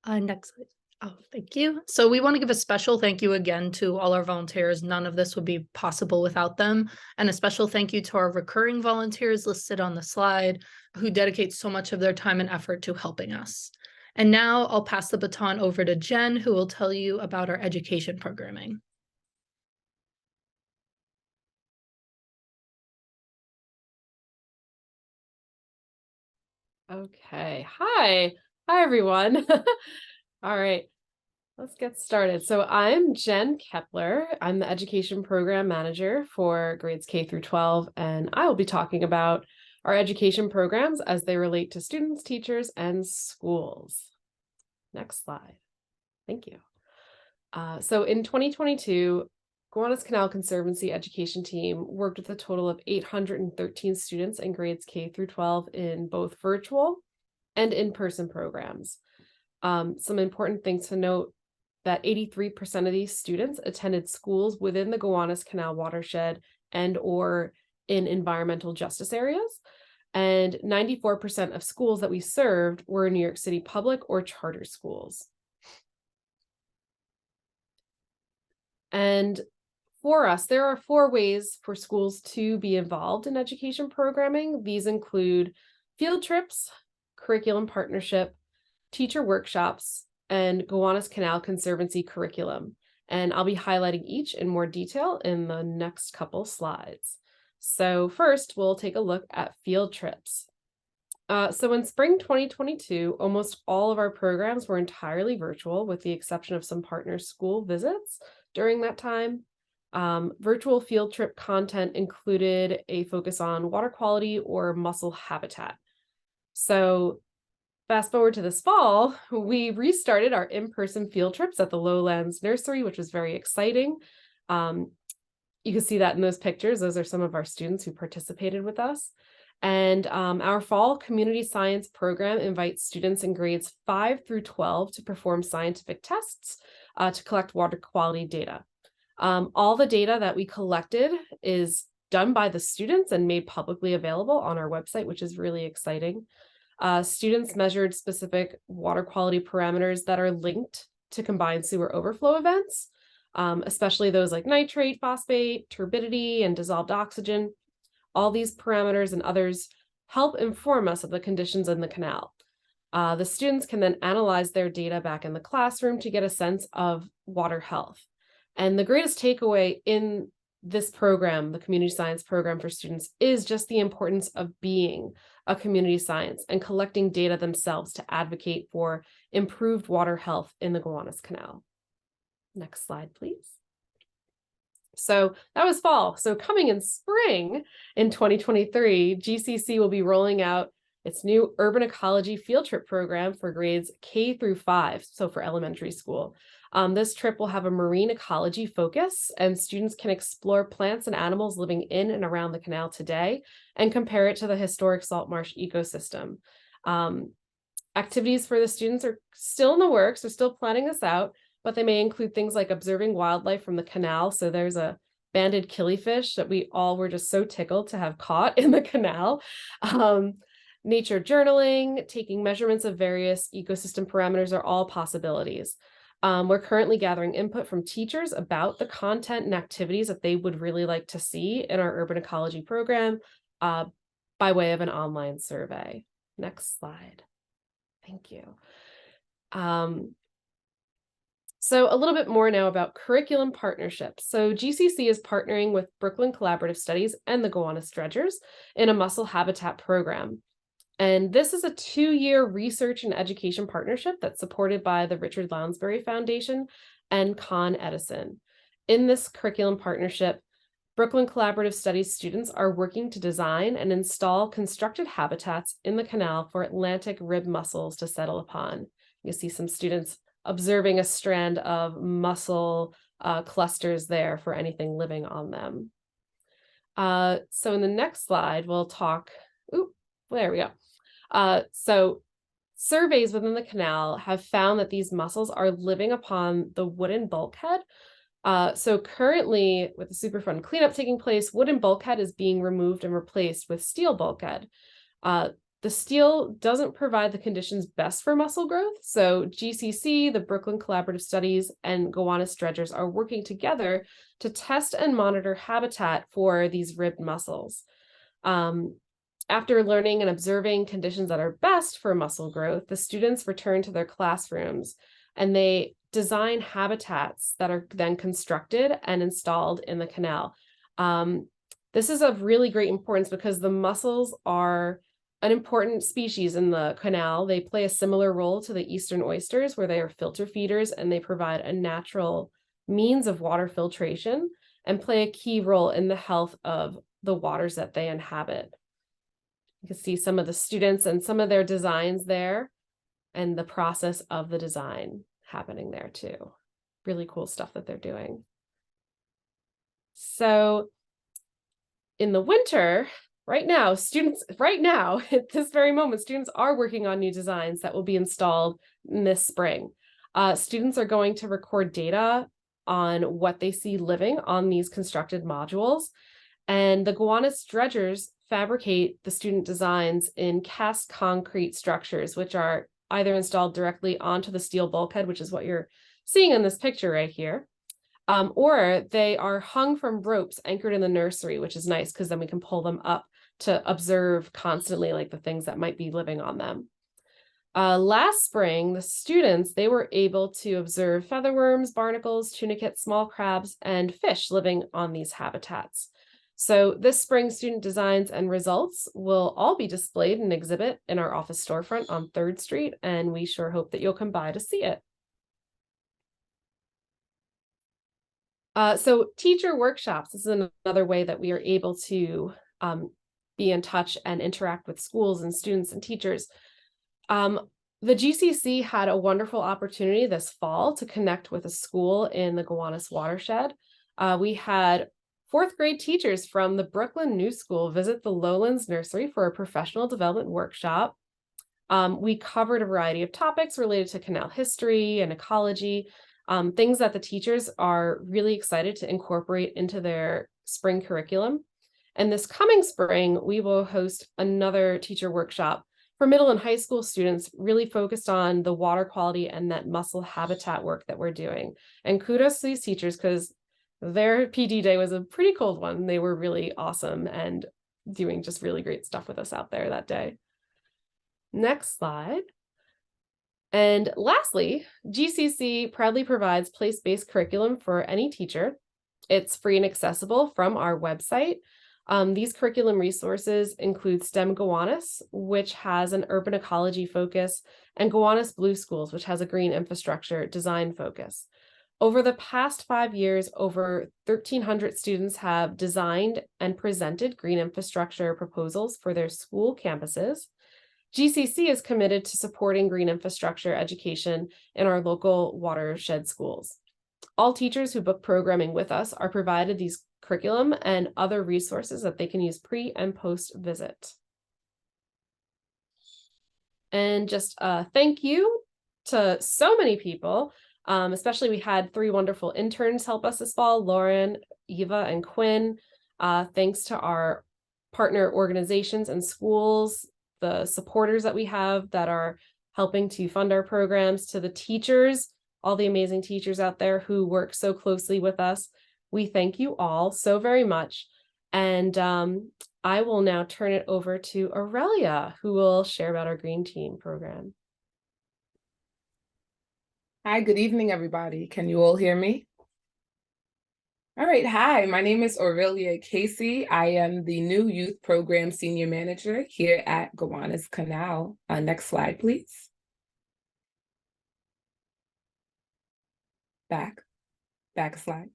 Speaker 8: Next slide. Oh, thank you. So we want to give a special thank you again to all our volunteers. None of this would be possible without them. And a special thank you to our recurring volunteers listed on the slide who dedicate so much of their time and effort to helping us. And now I'll pass the baton over to Jen, who will tell you about our education programming.
Speaker 9: Okay. Hi, everyone. All right, let's get started. So I'm Jen Kepler. I'm the Education Program Manager for grades K through 12, and I will be talking about our education programs as they relate to students, teachers, and schools. Next slide. Thank you. So in 2022, Gowanus Canal Conservancy education team worked with a total of 813 students in grades K through 12 in both virtual and in-person programs. Some important things to note that 83% of these students attended schools within the Gowanus Canal watershed and or in environmental justice areas. And 94% of schools that we served were New York City public or charter schools. And for us, there are 4 ways for schools to be involved in education programming. These include field trips, curriculum partnership, teacher workshops, and Gowanus Canal Conservancy curriculum. And I'll be highlighting each in more detail in the next couple slides. So first, we'll take a look at field trips. So in spring 2022, almost all of our programs were entirely virtual, with the exception of some partner school visits during that time. Virtual field trip content included a focus on water quality or mussel habitat. So fast forward to this fall, we restarted our in-person field trips at the Lowlands Nursery, which was very exciting. You can see that in those pictures. Those are some of our students who participated with us. And our fall community science program invites students in grades 5 through 12 to perform scientific tests to collect water quality data. All the data that we collected is done by the students and made publicly available on our website, which is really exciting. Students measured specific water quality parameters that are linked to combined sewer overflow events, especially those like nitrate, phosphate, turbidity, and dissolved oxygen. All these parameters and others help inform us of the conditions in the canal. The students can then analyze their data back in the classroom to get a sense of water health. And the greatest takeaway in this program, the community science program for students, is just the importance of being a community science and collecting data themselves to advocate for improved water health in the Gowanus Canal. Next slide, please. So that was fall. So coming in spring in 2023, GCC will be rolling out its new urban ecology field trip program for grades K through 5, so for elementary school. This trip will have a marine ecology focus, and students can explore plants and animals living in and around the canal today and compare it to the historic salt marsh ecosystem. Activities for the students are still in the works. We're still planning this out, but they may include things like observing wildlife from the canal. So there's a banded killifish that we all were just so tickled to have caught in the canal. Nature journaling, taking measurements of various ecosystem parameters are all possibilities. We're currently gathering input from teachers about the content and activities that they would really like to see in our urban ecology program by way of an online survey. Next slide. Thank you. So a little bit more now about curriculum partnerships. So GCC is partnering with Brooklyn Collaborative Studies and the Gowanus Dredgers in a mussel habitat program. And this is a 2-year research and education partnership that's supported by the Richard Lounsbury Foundation and Con Edison. In this curriculum partnership, Brooklyn Collaborative Studies students are working to design and install constructed habitats in the canal for Atlantic rib mussels to settle upon. You see some students observing a strand of mussel clusters there for anything living on them. So in the next slide, we'll talk, there we go. So surveys within the canal have found that these mussels are living upon the wooden bulkhead. So currently, with the Superfund cleanup taking place, wooden bulkhead is being removed and replaced with steel bulkhead. The steel doesn't provide the conditions best for mussel growth. So GCC, the Brooklyn Collaborative Studies, and Gowanus dredgers are working together to test and monitor habitat for these ribbed mussels. After learning and observing conditions that are best for mussel growth, the students return to their classrooms and they design habitats that are then constructed and installed in the canal. This is of really great importance because the mussels are an important species in the canal. They play a similar role to the eastern oysters, where they are filter feeders and they provide a natural means of water filtration and play a key role in the health of the waters that they inhabit. You can see some of the students and some of their designs there and the process of the design happening there too. Really cool stuff that they're doing. So in the winter, right now, at this very moment, students are working on new designs that will be installed this spring. Students are going to record data on what they see living on these constructed modules. And the Gowanus dredgers fabricate the student designs in cast concrete structures, which are either installed directly onto the steel bulkhead, which is what you're seeing in this picture right here, or they are hung from ropes anchored in the nursery, which is nice because then we can pull them up to observe constantly, like the things that might be living on them. Last spring, the students, they were able to observe featherworms, barnacles, tunicates, small crabs, and fish living on these habitats. So this spring, student designs and results will all be displayed in an exhibit in our office storefront on 3rd Street, and we sure hope that you'll come by to see it. So teacher workshops, this is another way that we are able to be in touch and interact with schools and students and teachers. The GCC had a wonderful opportunity this fall to connect with a school in the Gowanus watershed. We had 4th grade teachers from the Brooklyn New School visit the Lowlands Nursery for a professional development workshop. We covered a variety of topics related to canal history and ecology, things that the teachers are really excited to incorporate into their spring curriculum. And this coming spring, we will host another teacher workshop for middle and high school students, really focused on the water quality and that mussel habitat work that we're doing. And kudos to these teachers because their PD day was a pretty cold one. They were really awesome and doing just really great stuff with us out there that day. Next slide. And lastly, GCC proudly provides place-based curriculum for any teacher. It's free and accessible from our website. These curriculum resources include STEM Gowanus, which has an urban ecology focus, and Gowanus Blue Schools, which has a green infrastructure design focus. Over the past 5 years, over 1,300 students have designed and presented green infrastructure proposals for their school campuses. GCC is committed to supporting green infrastructure education in our local watershed schools. All teachers who book programming with us are provided these curriculum and other resources that they can use pre and post visit. And just thank you to so many people. Especially we had 3 wonderful interns help us this fall, Lauren, Eva, and Quinn. Thanks to our partner organizations and schools, the supporters that we have that are helping to fund our programs, to the teachers, all the amazing teachers out there who work so closely with us. We thank you all so very much. And I will now turn it over to Aurelia, who will share about our Green Team program.
Speaker 10: Hi, good evening, everybody. Can you all hear me? All right, hi, my name is Aurelia Casey. I am the new Youth Program Senior Manager here at Gowanus Canal. Next slide, please. Back a slide.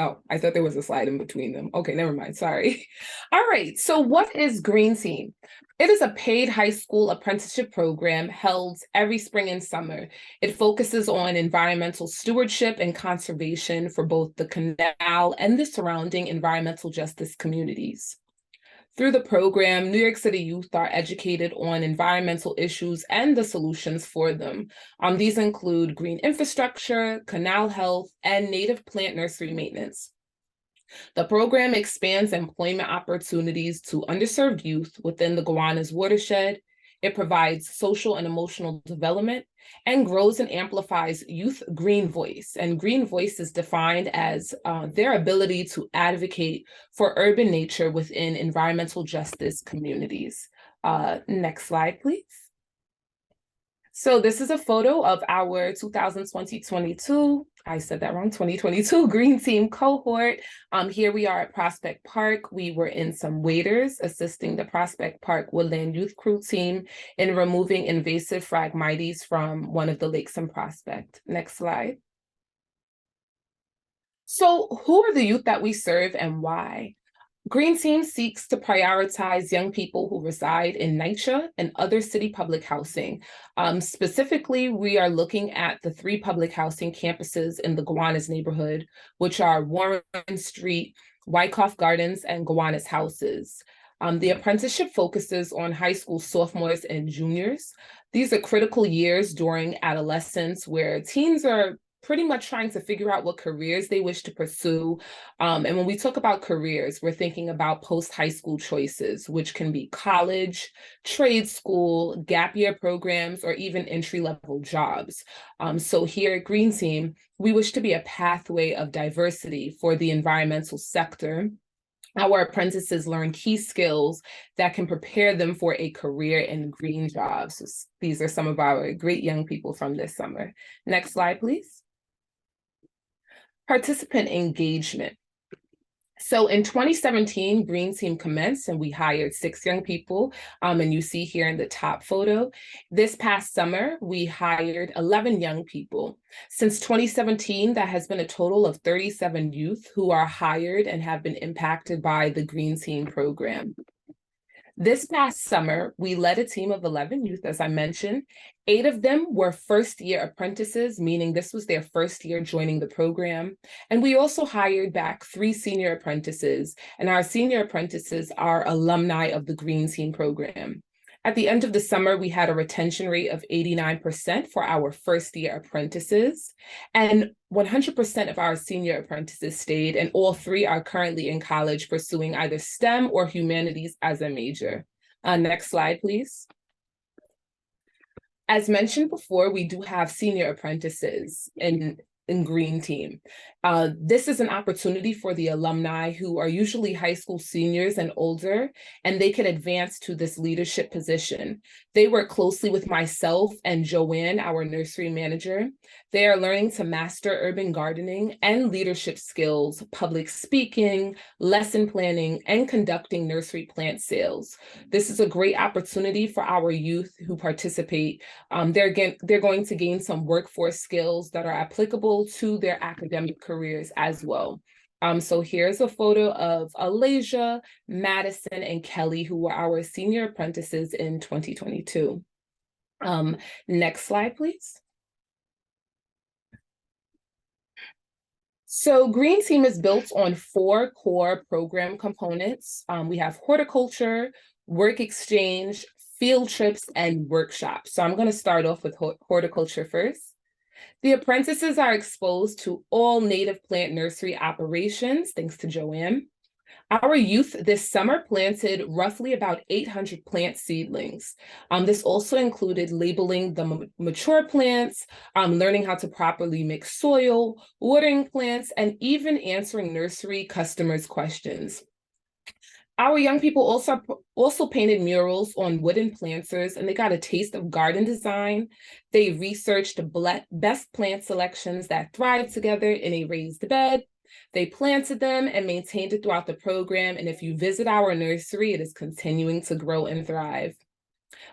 Speaker 10: Oh, I thought there was a slide in between them. Okay, never mind. Sorry. All right. So what is Green Team? It is a paid high school apprenticeship program held every spring and summer. It focuses on environmental stewardship and conservation for both the Canal and the surrounding environmental justice communities. Through the program, New York City youth are educated on environmental issues and the solutions for them. These include green infrastructure, canal health, and native plant nursery maintenance. The program expands employment opportunities to underserved youth within the Gowanus watershed. It provides social and emotional development and grows and amplifies youth green voice. And green voice is defined as their ability to advocate for urban nature within environmental justice communities. Next slide, please. So this is a photo of our 2020-22, I said that wrong, 2022 Green Team cohort. Here we are at Prospect Park. We were in some waders assisting the Prospect Park Woodland Youth Crew team in removing invasive Phragmites from one of the lakes in Prospect. Next slide. So who are the youth that we serve and why? Green Team seeks to prioritize young people who reside in NYCHA and other city public housing. Specifically, we are looking at the 3 public housing campuses in the Gowanus neighborhood, which are Warren Street, Wyckoff Gardens, and Gowanus Houses. The apprenticeship focuses on high school sophomores and juniors. These are critical years during adolescence where teens are pretty much trying to figure out what careers they wish to pursue. And when we talk about careers, we're thinking about post-high school choices, which can be college, trade school, gap year programs, or even entry-level jobs. So here at Green Team, we wish to be a pathway of diversity for the environmental sector. Our apprentices learn key skills that can prepare them for a career in green jobs. So these are some of our great young people from this summer. Next slide, please. Participant engagement. So in 2017, Green Team commenced and we hired 6 young people. And you see here in the top photo, this past summer, we hired 11 young people. Since 2017, that has been a total of 37 youth who are hired and have been impacted by the Green Team program. This past summer, we led a team of 11 youth, as I mentioned. 8 of them were first-year apprentices, meaning this was their first year joining the program. And we also hired back 3 senior apprentices, and our senior apprentices are alumni of the Green Team program. At the end of the summer, we had a retention rate of 89% for our first-year apprentices, and 100% of our senior apprentices stayed, and all 3 are currently in college pursuing either STEM or humanities as a major. Next slide, please. As mentioned before, we do have senior apprentices in Green Team. This is an opportunity for the alumni who are usually high school seniors and older, and they can advance to this leadership position. They work closely with myself and Joanne, our nursery manager. They are learning to master urban gardening and leadership skills, public speaking, lesson planning, and conducting nursery plant sales. This is a great opportunity for our youth who participate. They're going to gain some workforce skills that are applicable to their academic careers as well. So here's a photo of Alasia, Madison, and Kelly, who were our senior apprentices in 2022. Next slide, please. So Green Team is built on 4 core program components. We have horticulture, work exchange, field trips, and workshops. So I'm going to start off with horticulture first. The apprentices are exposed to all native plant nursery operations, thanks to Joanne. Our youth this summer planted roughly about 800 plant seedlings. This also included labeling the mature plants, learning how to properly mix soil, watering plants, and even answering nursery customers' questions. Our young people also painted murals on wooden planters, and they got a taste of garden design. They researched the best plant selections that thrive together in a raised bed. They planted them and maintained it throughout the program. And if you visit our nursery, it is continuing to grow and thrive.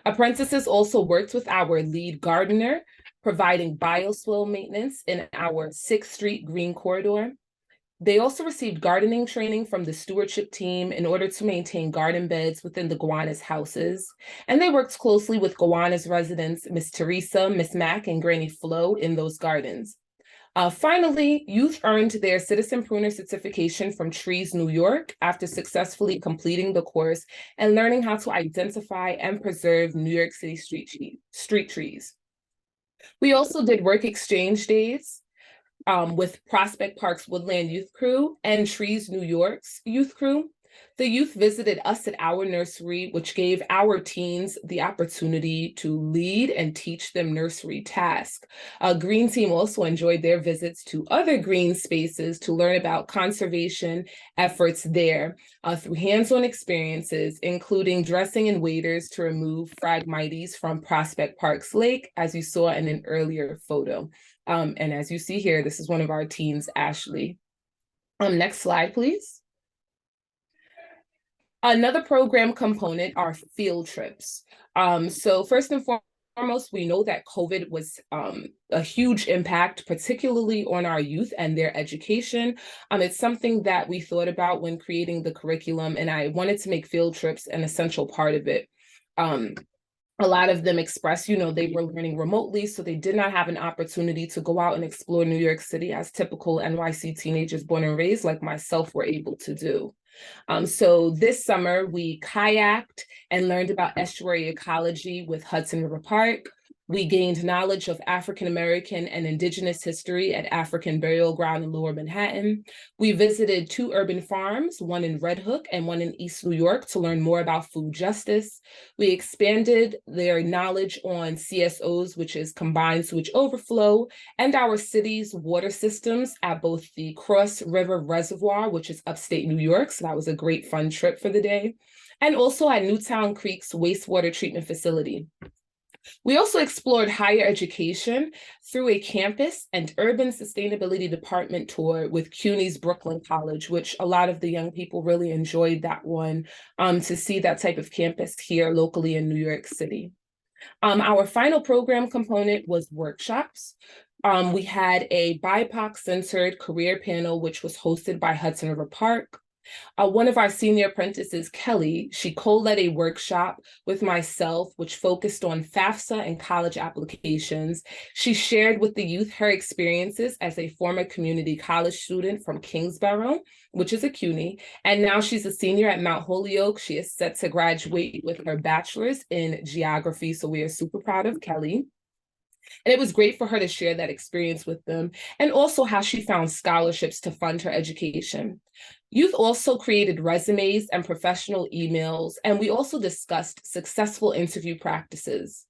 Speaker 10: Apprentices also worked with our lead gardener, providing bioswale maintenance in our 6th Street Green Corridor. They also received gardening training from the stewardship team in order to maintain garden beds within the Gowanus houses. And they worked closely with Gowanus residents, Miss Teresa, Miss Mack, and Granny Flo in those gardens. Finally, youth earned their Citizen Pruner certification from Trees, New York, after successfully completing the course and learning how to identify and preserve New York City street trees. We also did work exchange days with Prospect Park's Woodland Youth Crew and Trees, New York's youth crew. The youth visited us at our nursery, which gave our teens the opportunity to lead and teach them nursery tasks. Green Team also enjoyed their visits to other green spaces to learn about conservation efforts there through hands-on experiences, including dressing in waders to remove Phragmites from Prospect Park's lake, as you saw in an earlier photo. And as you see here, this is one of our teens, Ashley. Next slide, please. Another program component are field trips. So first and foremost, we know that COVID was a huge impact, particularly on our youth and their education. It's something that we thought about when creating the curriculum, and I wanted to make field trips an essential part of it. A lot of them expressed, they were learning remotely, so they did not have an opportunity to go out and explore New York City as typical NYC teenagers born and raised like myself were able to do. So this summer, we kayaked and learned about estuary ecology with Hudson River Park. We gained knowledge of African American and Indigenous history at African Burial Ground in Lower Manhattan. We visited 2 urban farms, one in Red Hook and one in East New York, to learn more about food justice. We expanded their knowledge on CSOs, which is combined sewage overflow, and our city's water systems at both the Cross River Reservoir, which is upstate New York. So that was a great fun trip for the day. And also at Newtown Creek's wastewater treatment facility. We also explored higher education through a campus and urban sustainability department tour with CUNY's Brooklyn College, which a lot of the young people really enjoyed that one, to see that type of campus here locally in New York City. Our final program component was workshops. We had a BIPOC-centered career panel, which was hosted by Hudson River Park. One of our senior apprentices, Kelly, she co-led a workshop with myself, which focused on FAFSA and college applications. She shared with the youth her experiences as a former community college student from Kingsborough, which is a CUNY, and now she's a senior at Mount Holyoke. She is set to graduate with her bachelor's in geography, so we are super proud of Kelly. And it was great for her to share that experience with them, and also how she found scholarships to fund her education. Youth also created resumes and professional emails, and we also discussed successful interview practices.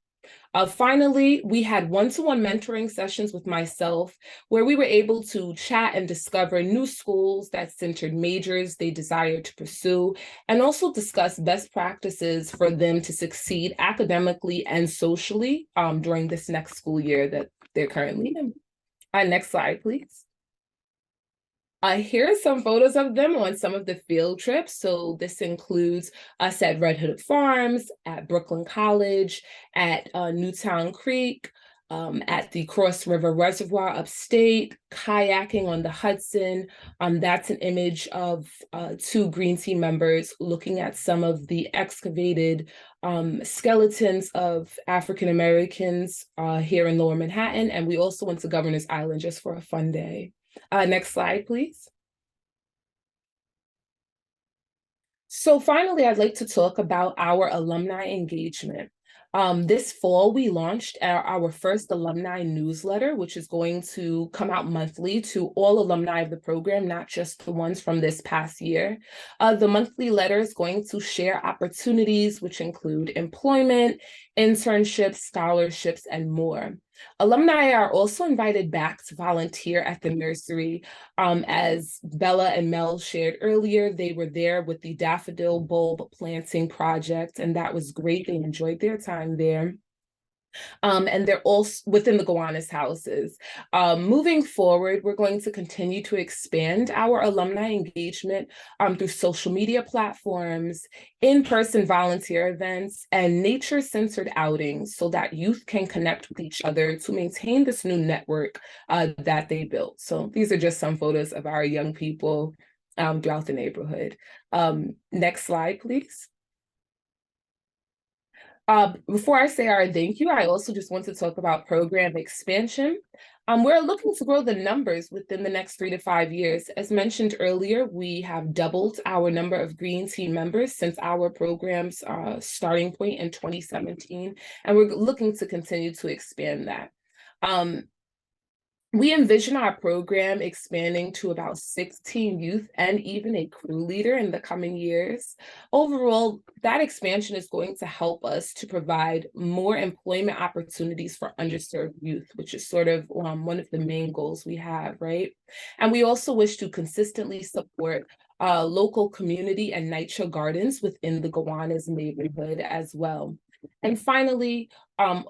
Speaker 10: Finally, we had one-to-one mentoring sessions with myself where we were able to chat and discover new schools that centered majors they desired to pursue, and also discuss best practices for them to succeed academically and socially during this next school year that they're currently in. Next slide, please. Here are some photos of them on some of the field trips. So this includes us at Red Hook Farms, at Brooklyn College, at Newtown Creek, at the Cross River Reservoir upstate, kayaking on the Hudson. That's an image of 2 Green Team members looking at some of the excavated skeletons of African Americans here in Lower Manhattan. And we also went to Governor's Island just for a fun day. Next slide, please. So finally, I'd like to talk about our alumni engagement. This fall, we launched our first alumni newsletter, which is going to come out monthly to all alumni of the program, not just the ones from this past year. The monthly letter is going to share opportunities, which include employment, internships, scholarships, and more. Alumni are also invited back to volunteer at the nursery. As Bella and Mel shared earlier, they were there with the daffodil bulb planting project, and that was great. They enjoyed their time there. And they're all within the Gowanus houses. Moving forward, we're going to continue to expand our alumni engagement through social media platforms, in-person volunteer events, and nature-centered outings so that youth can connect with each other to maintain this new network that they built. So these are just some photos of our young people throughout the neighborhood. Next slide, please. Before I say our thank you, I also just want to talk about program expansion. We're looking to grow the numbers within the next 3 to 5 years. As mentioned earlier, we have doubled our number of Green Team members since our program's starting point in 2017, and we're looking to continue to expand that. We envision our program expanding to about 16 youth and even a crew leader in the coming years. Overall, that expansion is going to help us to provide more employment opportunities for underserved youth, which is sort of one of the main goals we have, right? And we also wish to consistently support local community and nature gardens within the Gowanus neighborhood as well. And finally,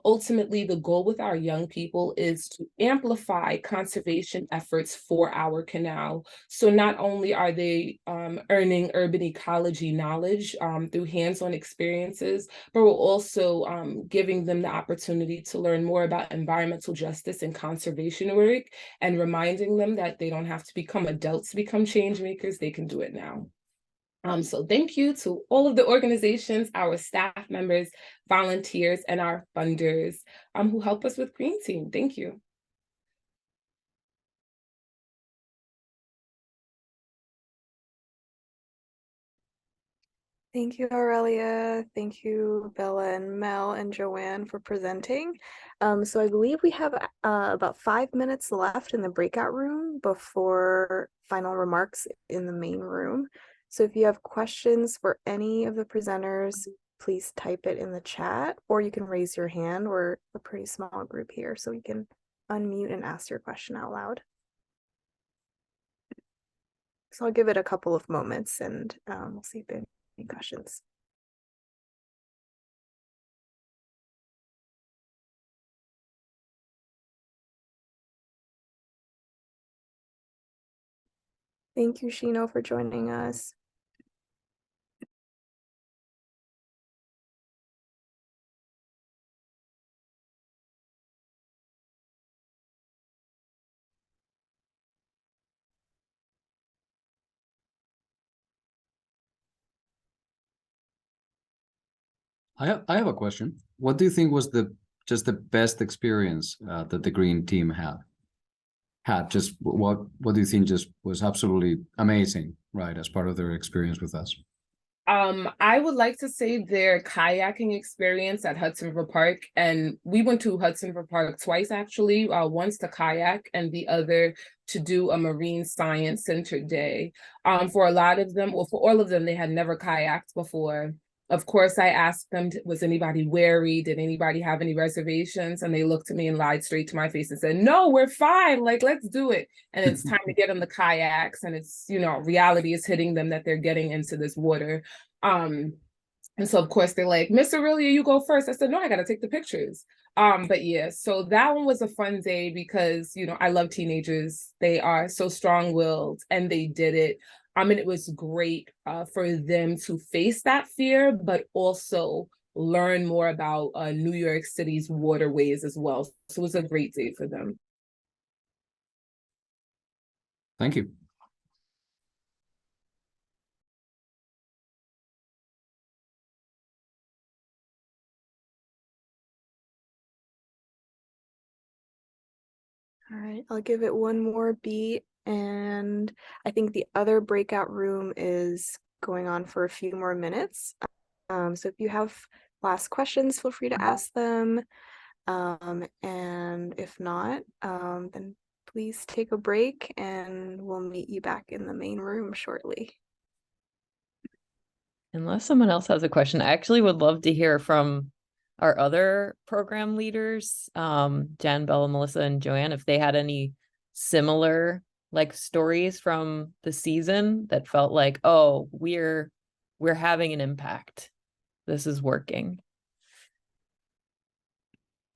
Speaker 10: ultimately, the goal with our young people is to amplify conservation efforts for our canal. So not only are they earning urban ecology knowledge through hands-on experiences, but we're also giving them the opportunity to learn more about environmental justice and conservation work, and reminding them that they don't have to become adults to become change makers, they can do it now. So thank you to all of the organizations, our staff members, volunteers, and our funders who help us with Green Team. Thank you.
Speaker 5: Thank you, Aurelia. Thank you, Bella and Mel and Joanne for presenting. So I believe we have about 5 minutes left in the breakout room before final remarks in the main room. So if you have questions for any of the presenters, please type it in the chat, or you can raise your hand. We're a pretty small group here, so you can unmute and ask your question out loud. So I'll give it a couple of moments and we'll see if there are any questions. Thank you, Shino, for joining us.
Speaker 2: I have a question. What do you think was the best experience that the Green Team had? Just what do you think just was absolutely amazing, right, as part of their experience with us?
Speaker 10: I would like to say their kayaking experience at Hudson River Park, and we went to Hudson River Park twice actually, once to kayak and the other to do a marine science center day. For a lot of them, well, for all of them, they had never kayaked before. Of course, I asked them, was anybody wary? Did anybody have any reservations? And they looked at me and lied straight to my face and said, no, we're fine. Like, let's do it. And it's time to get on the kayaks. And it's, you know, reality is hitting them that they're getting into this water. And so, of course, they're like, Miss Aurelia, you go first. I said, no, I got to take the pictures. But yeah, so that one was a fun day because, you know, I love teenagers. They are so strong-willed and they did it. And it was great for them to face that fear, but also learn more about New York City's waterways as well. So it was a great day for them.
Speaker 2: Thank you.
Speaker 5: All right, I'll give it one more beat. And I think the other breakout room is going on for a few more minutes. So if you have last questions, feel free to ask them. And if not, then please take a break and we'll meet you back in the main room shortly.
Speaker 11: Unless someone else has a question, I actually would love to hear from our other program leaders, Jen, Bella, Melissa, and Joanne, if they had any similar like stories from the season that felt like, oh, we're having an impact. This is working.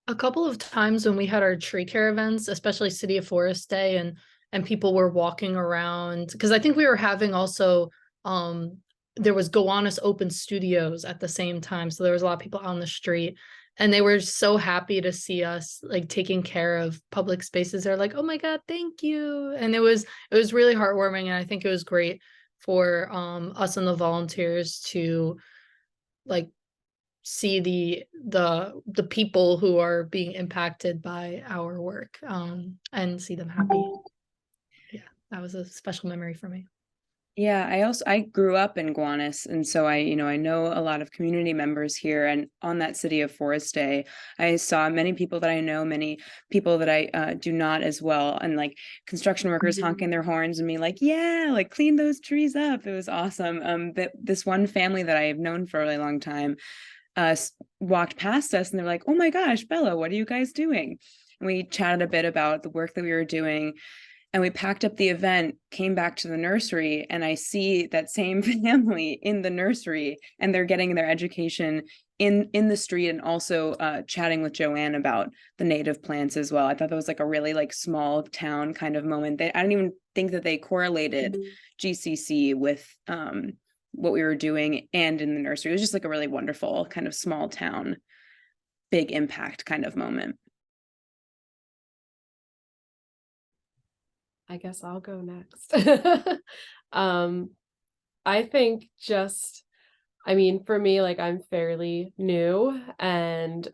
Speaker 8: A couple of times when we had our tree care events, especially City of Forest Day, and people were walking around, because I think we were having also there was Gowanus Open Studios at the same time. So there was a lot of people out on the street, and they were so happy to see us like taking care of public spaces. They're like, oh my God, thank you. And it was really heartwarming. And I think it was great for us and the volunteers to like see the people who are being impacted by our work and see them happy. Yeah, that was a special memory for me.
Speaker 7: Yeah, I grew up in Gowanus, and so I know a lot of community members here. And on that City of Forest Day, I saw many people that I know, many people that I do not as well, and like construction workers honking their horns and me like, yeah, like clean those trees up. It was awesome. That this one family that I have known for a really long time walked past us, and they're like, oh my gosh, Bella, what are you guys doing? And we chatted a bit about the work that we were doing. And we packed up the event, came back to the nursery, and I see that same family in the nursery, and they're getting their education in the street, and also chatting with Joanne about the native plants as well. I thought that was like a really like small town kind of moment. I don't even think that they correlated GCC with what we were doing and in the nursery. It was just like a really wonderful kind of small town, big impact kind of moment.
Speaker 9: I guess I'll go next. I think I mean, for me, like I'm fairly new, and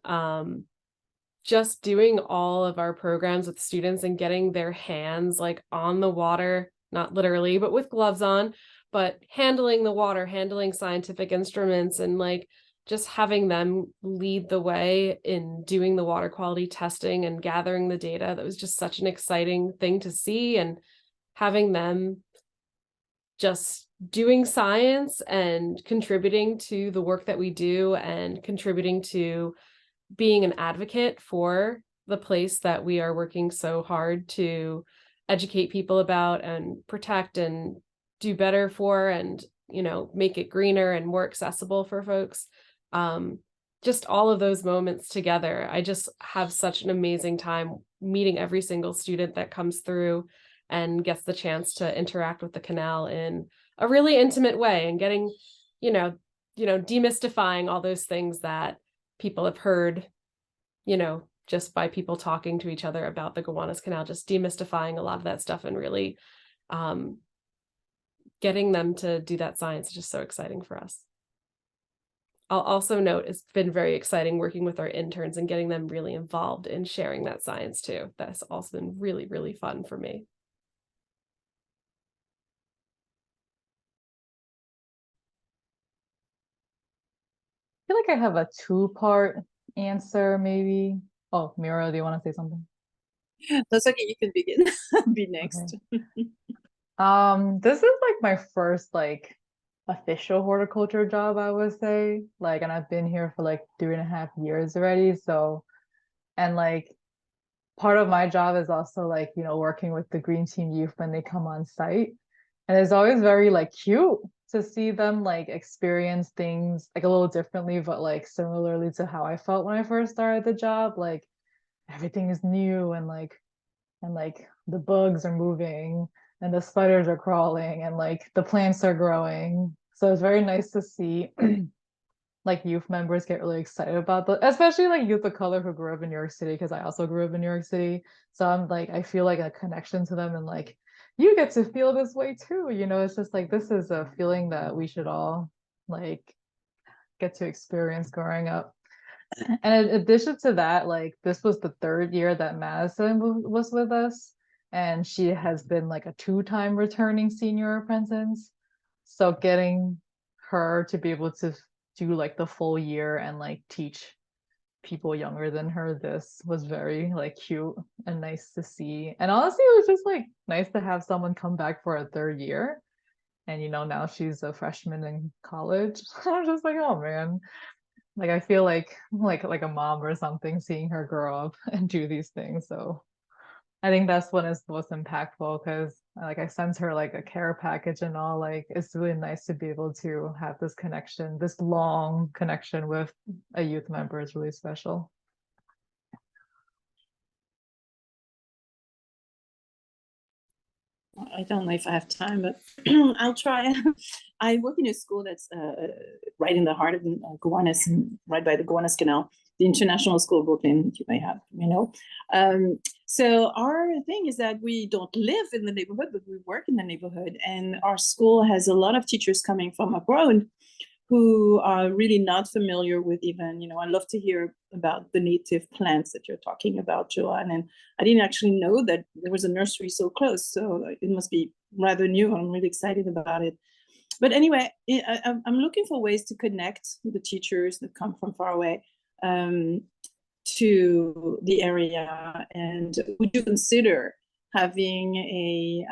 Speaker 9: just doing all of our programs with students and getting their hands like on the water, not literally, but with gloves on, but handling the water, handling scientific instruments, and like just having them lead the way in doing the water quality testing and gathering the data. That was just such an exciting thing to see, and having them just doing science and contributing to the work that we do and contributing to being an advocate for the place that we are working so hard to educate people about and protect and do better for, and make it greener and more accessible for folks. Just all of those moments together, I just have such an amazing time meeting every single student that comes through and gets the chance to interact with the canal in a really intimate way, and getting, demystifying all those things that people have heard, just by people talking to each other about the Gowanus Canal, just demystifying a lot of that stuff and really getting them to do that science is just so exciting for us. I'll also note it's been very exciting working with our interns and getting them really involved in sharing that science too. That's also been really, really fun for me.
Speaker 6: I feel like I have a two-part answer, maybe. Oh, Mira, do you want to say something?
Speaker 12: That's okay, you can begin. Be next.
Speaker 6: Okay. This is like my first like official horticulture job, I would say. Like, and I've been here for like 3.5 years already. So, and like part of my job is also like, working with the Green Team youth when they come on site. And it's always very like cute to see them like experience things like a little differently, but like similarly to how I felt when I first started the job. Like everything is new, and like the bugs are moving and the spiders are crawling and like the plants are growing. So it's very nice to see like youth members get really excited about especially like youth of color who grew up in New York City, because I also grew up in New York City. So I feel like a connection to them, and like you get to feel this way too. It's just like this is a feeling that we should all like get to experience growing up. And in addition to that, like this was the 3rd year that Madison was with us, and she has been like a 2-time returning senior apprentice. So getting her to be able to do like the full year and like teach people younger than her, this was very like cute and nice to see. And honestly, it was just like nice to have someone come back for a 3rd year. And now she's a freshman in college. I'm just like, oh man. Like I feel like a mom or something, seeing her grow up and do these things. So I think that's when it's most impactful, because like I sent her like a care package and all. Like it's really nice to be able to have this connection, this long connection with a youth member is really special.
Speaker 12: I don't know if I have time, but I'll try. I work in a school that's right in the heart of Gowanus, and right by the Gowanus Canal, the International School of Brooklyn. You may know. So our thing is that we don't live in the neighborhood, but we work in the neighborhood, and our school has a lot of teachers coming from abroad who are really not familiar with even, I love to hear about the native plants that you're talking about, Joanne. And I didn't actually know that there was a nursery so close. So it must be rather new. I'm really excited about it. But anyway, I'm looking for ways to connect the teachers that come from far away to the area. And would you consider having a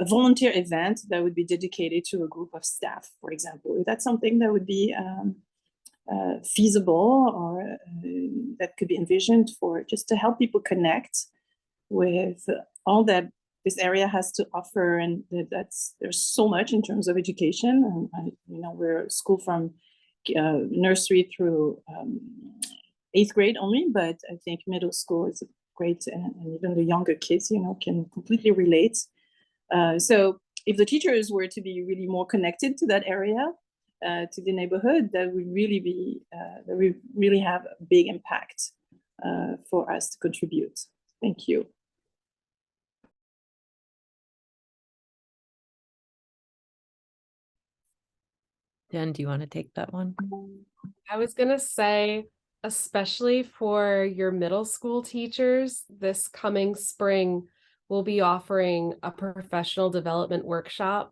Speaker 12: volunteer event that would be dedicated to a group of staff, for example? Is that something that would be feasible, or that could be envisioned for just to help people connect with all that this area has to offer? And there's so much in terms of education. And we're a school from nursery through 8th grade only, but I think middle school is great, and even the younger kids, can completely relate. So if the teachers were to be really more connected to that area, to the neighborhood, that would really be, that we really have a big impact for us to contribute. Thank you.
Speaker 11: Jen, do you want to take that one?
Speaker 9: I was gonna say, especially for your middle school teachers, this coming spring, we'll be offering a professional development workshop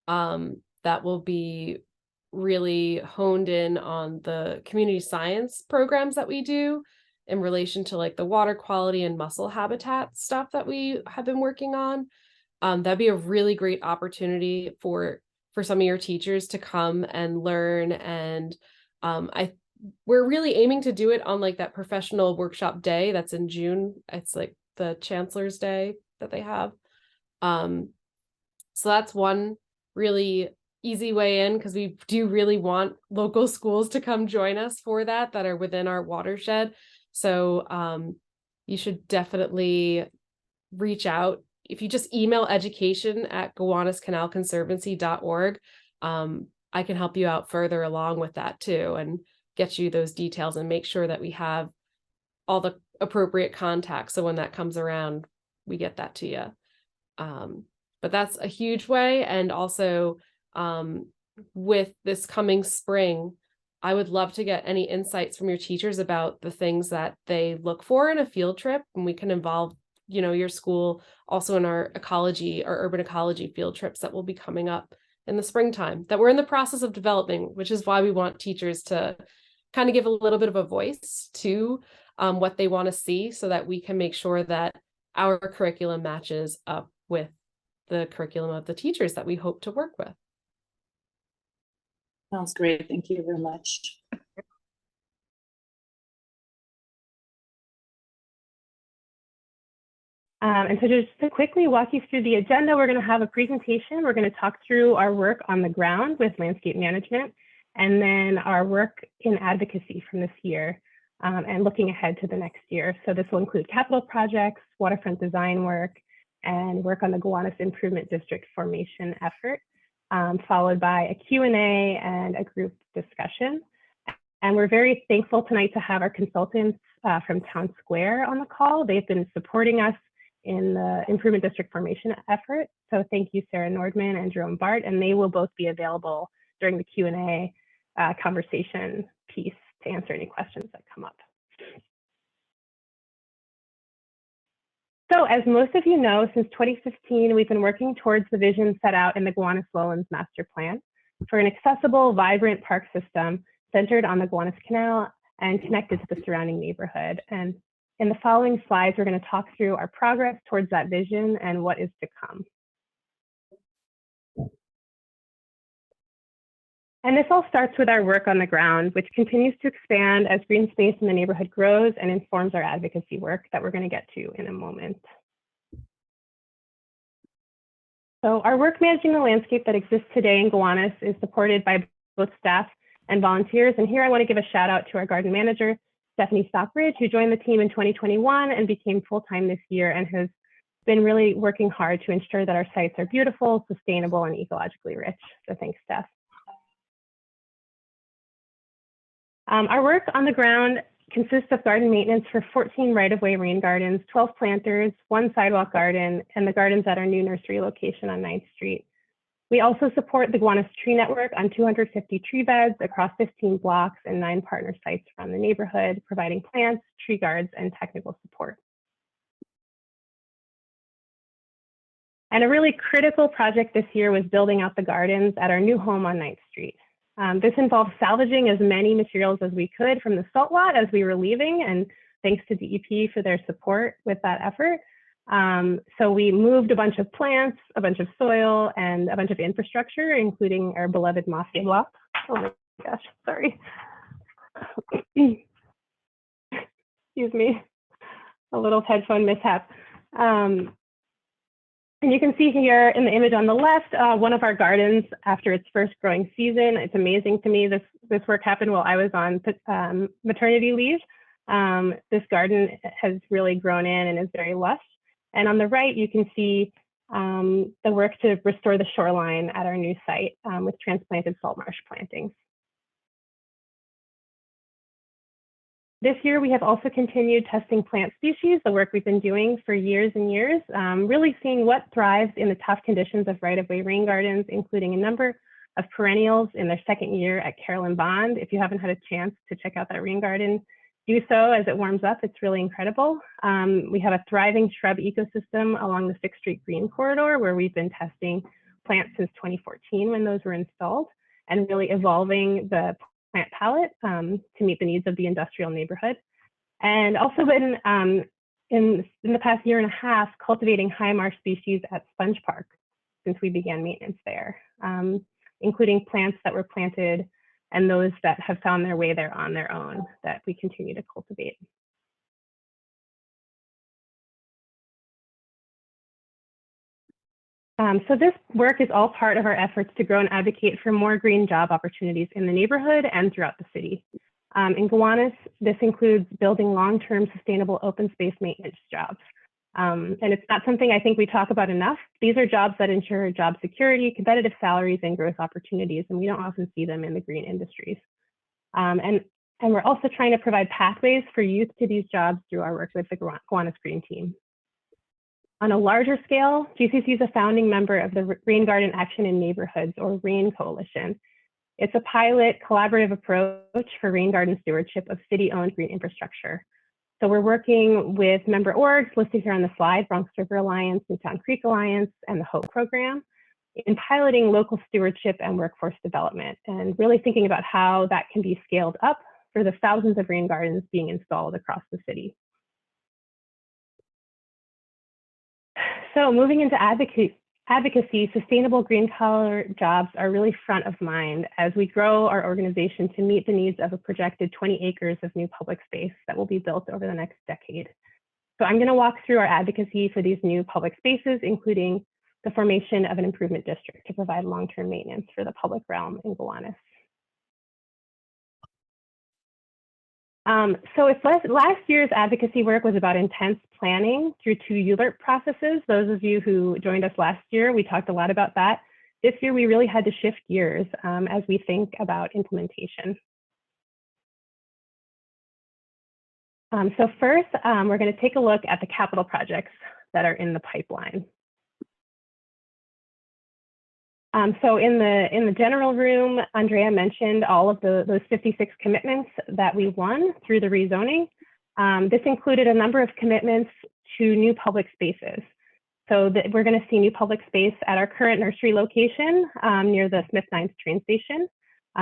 Speaker 9: that will be really honed in on the community science programs that we do in relation to like the water quality and mussel habitat stuff that we have been working on. That'd be a really great opportunity for some of your teachers to come and learn. And we're really aiming to do it on like that professional workshop day that's in June. It's like the Chancellor's Day that they have. So that's one really easy way in, because we do really want local schools to come join us for that are within our watershed. So you should definitely reach out. If you just email education@GowanusCanalConservancy.org, I can help you out further along with that too, and get you those details and make sure that we have all the appropriate contacts. So when that comes around, we get that to you. But that's a huge way. And also with this coming spring, I would love to get any insights from your teachers about the things that they look for in a field trip, and we can involve your school also in our ecology, our urban ecology field trips that will be coming up in the springtime, that we're in the process of developing, which is why we want teachers to kind of give a little bit of a voice to what they want to see, so that we can make sure that our curriculum matches up with the curriculum of the teachers that we hope to work with.
Speaker 12: Sounds great. Thank you very much.
Speaker 13: And so just to quickly walk you through the agenda, we're going to have a presentation. We're going to talk through our work on the ground with landscape management, and then our work in advocacy from this year, and looking ahead to the next year. So this will include capital projects, waterfront design work, and work on the Gowanus Improvement District formation effort, followed by a Q&A and a group discussion. And we're very thankful tonight to have our consultants from Town Square on the call. They've been supporting us in the Improvement District formation effort. So thank you, Sarah Nordman and Jerome Bart, and they will both be available during the Q&A conversation piece to answer any questions that come up. So as most of you know, since 2015, we've been working towards the vision set out in the Gowanus Lowlands Master Plan for an accessible, vibrant park system centered on the Gowanus Canal and connected to the surrounding neighborhood. And in the following slides, we're going to talk through our progress towards that vision and what is to come. And this all starts with our work on the ground, which continues to expand as green space in the neighborhood grows and informs our advocacy work that we're going to get to in a moment. So our work managing the landscape that exists today in Gowanus is supported by both staff and volunteers. And here I want to give a shout out to our garden manager, Stephanie Stockbridge, who joined the team in 2021 and became full-time this year and has been really working hard to ensure that our sites are beautiful, sustainable, and ecologically rich. So thanks, Steph. Our work on the ground consists of garden maintenance for 14 right-of-way rain gardens, 12 planters, 1 sidewalk garden, and the gardens at our new nursery location on 9th Street. We also support the Gowanus Tree Network on 250 tree beds across 15 blocks and 9 partner sites around the neighborhood, providing plants, tree guards, and technical support. And a really critical project this year was building out the gardens at our new home on 9th Street. This involved salvaging as many materials as we could from the salt lot as we were leaving, and thanks to DEP for their support with that effort. So we moved a bunch of plants, a bunch of soil, and a bunch of infrastructure, including our beloved mafia blocks. Oh my gosh, sorry. Excuse me, a little headphone mishap. And you can see here in the image on the left, one of our gardens after its first growing season. It's amazing to me. This work happened while I was on maternity leave. This garden has really grown in and is very lush. And on the right, you can see the work to restore the shoreline at our new site with transplanted salt marsh plantings. This year, we have also continued testing plant species, the work we've been doing for years and years, really seeing what thrives in the tough conditions of right-of-way rain gardens, including a number of perennials in their second year at Carolyn Bond. If you haven't had a chance to check out that rain garden, do so as it warms up. It's really incredible. We have a thriving shrub ecosystem along the 6th Street Green Corridor, where we've been testing plants since 2014 when those were installed, and really evolving the plant palette to meet the needs of the industrial neighborhood. And also been in the past year and a half cultivating high marsh species at Sponge Park since we began maintenance there, including plants that were planted and those that have found their way there on their own that we continue to cultivate. So this work is all part of our efforts to grow and advocate for more green job opportunities in the neighborhood and throughout the city. In Gowanus, this includes building long-term sustainable open space maintenance jobs. And it's not something I think we talk about enough. These are jobs that ensure job security, competitive salaries, and growth opportunities, and we don't often see them in the green industries. And we're also trying to provide pathways for youth to these jobs through our work with the Gowanus Green Team. On a larger scale, GCC is a founding member of the Rain Garden Action in Neighborhoods, or RAIN Coalition. It's a pilot collaborative approach for rain garden stewardship of city-owned green infrastructure. So we're working with member orgs listed here on the slide, Bronx River Alliance, Newtown Creek Alliance, and the HOPE program, in piloting local stewardship and workforce development, and really thinking about how that can be scaled up for the thousands of rain gardens being installed across the city. So moving into advocacy, sustainable green collar jobs are really front of mind as we grow our organization to meet the needs of a projected 20 acres of new public space that will be built over the next decade. So I'm going to walk through our advocacy for these new public spaces, including the formation of an improvement district to provide long-term maintenance for the public realm in Gowanus. So if last year's advocacy work was about intense planning through 2 ULERP processes, those of you who joined us last year, we talked a lot about that. This year, we really had to shift gears as we think about implementation. So first, we're going to take a look at the capital projects that are in the pipeline. So in the general room, Andrea mentioned all of those 56 commitments that we won through the rezoning. This included a number of commitments to new public spaces. So that we're going to see new public space at our current nursery location near the Smith 9th train station.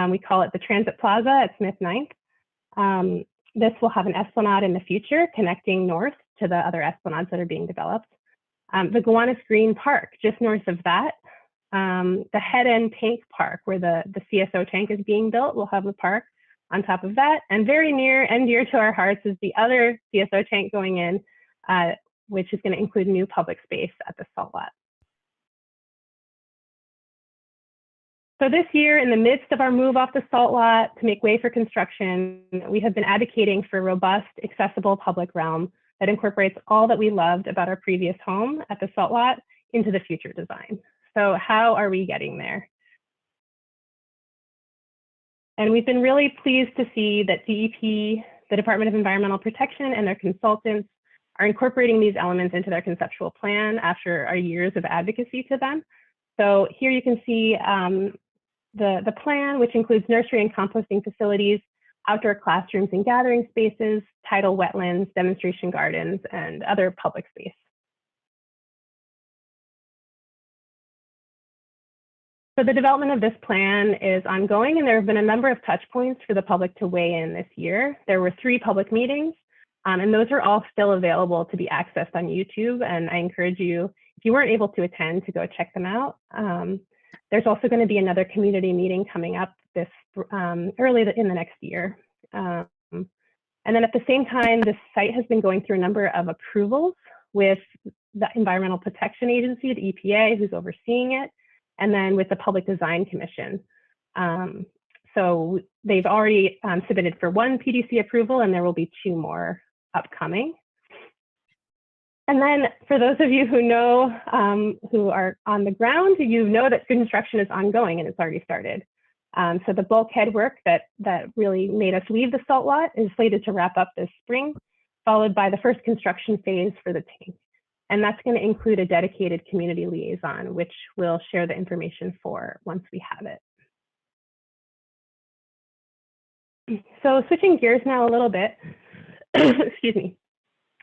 Speaker 13: We call it the Transit Plaza at Smith 9th. This will have an esplanade in the future connecting north to the other esplanades that are being developed. The Gowanus Green Park, just north of that. The Head End Tank Park, where the CSO tank is being built, will have a park on top of that. And very near and dear to our hearts is the other CSO tank going in, which is going to include new public space at the salt lot. So this year, in the midst of our move off the salt lot to make way for construction, we have been advocating for robust, accessible public realm that incorporates all that we loved about our previous home at the salt lot into the future design. So how are we getting there? And we've been really pleased to see that DEP, the Department of Environmental Protection, and their consultants are incorporating these elements into their conceptual plan after our years of advocacy to them. So here you can see the plan, which includes nursery and composting facilities, outdoor classrooms and gathering spaces, tidal wetlands, demonstration gardens, and other public space. So the development of this plan is ongoing, and there have been a number of touch points for the public to weigh in this year. There were 3 public meetings, and those are all still available to be accessed on YouTube. And I encourage you, if you weren't able to attend, to go check them out. There's also going to be another community meeting coming up this early in the next year. And then at the same time, this site has been going through a number of approvals with the Environmental Protection Agency, the EPA, who's overseeing it, and then with the Public Design Commission. So they've already submitted for 1 PDC approval, and there will be 2 more upcoming. And then for those of you who know, who are on the ground, you know that construction is ongoing and it's already started. So the bulkhead work that really made us leave the salt lot is slated to wrap up this spring, followed by the first construction phase for the tank. And that's going to include a dedicated community liaison, which we'll share the information for once we have it. So switching gears now a little bit, excuse me.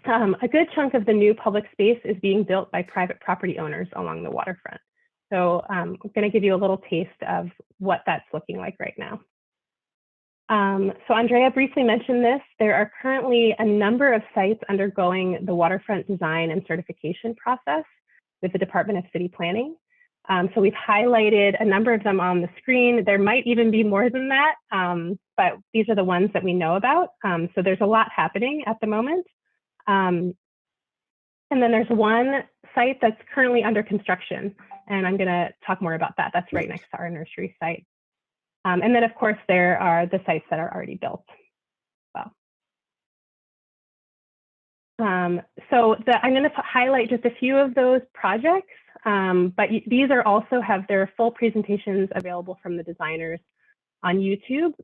Speaker 13: A good chunk of the new public space is being built by private property owners along the waterfront. So I'm going to give you a little taste of what that's looking like right now. So Andrea briefly mentioned this. There are currently a number of sites undergoing the waterfront design and certification process with the Department of City Planning. So we've highlighted a number of them on the screen. There might even be more than that, but these are the ones that we know about. So there's a lot happening at the moment. And then there's one site that's currently under construction, and I'm going to talk more about that. That's right next to our nursery site. And then, of course, there are the sites that are already built. I'm going to highlight just a few of those projects, but these are also have their full presentations available from the designers on YouTube.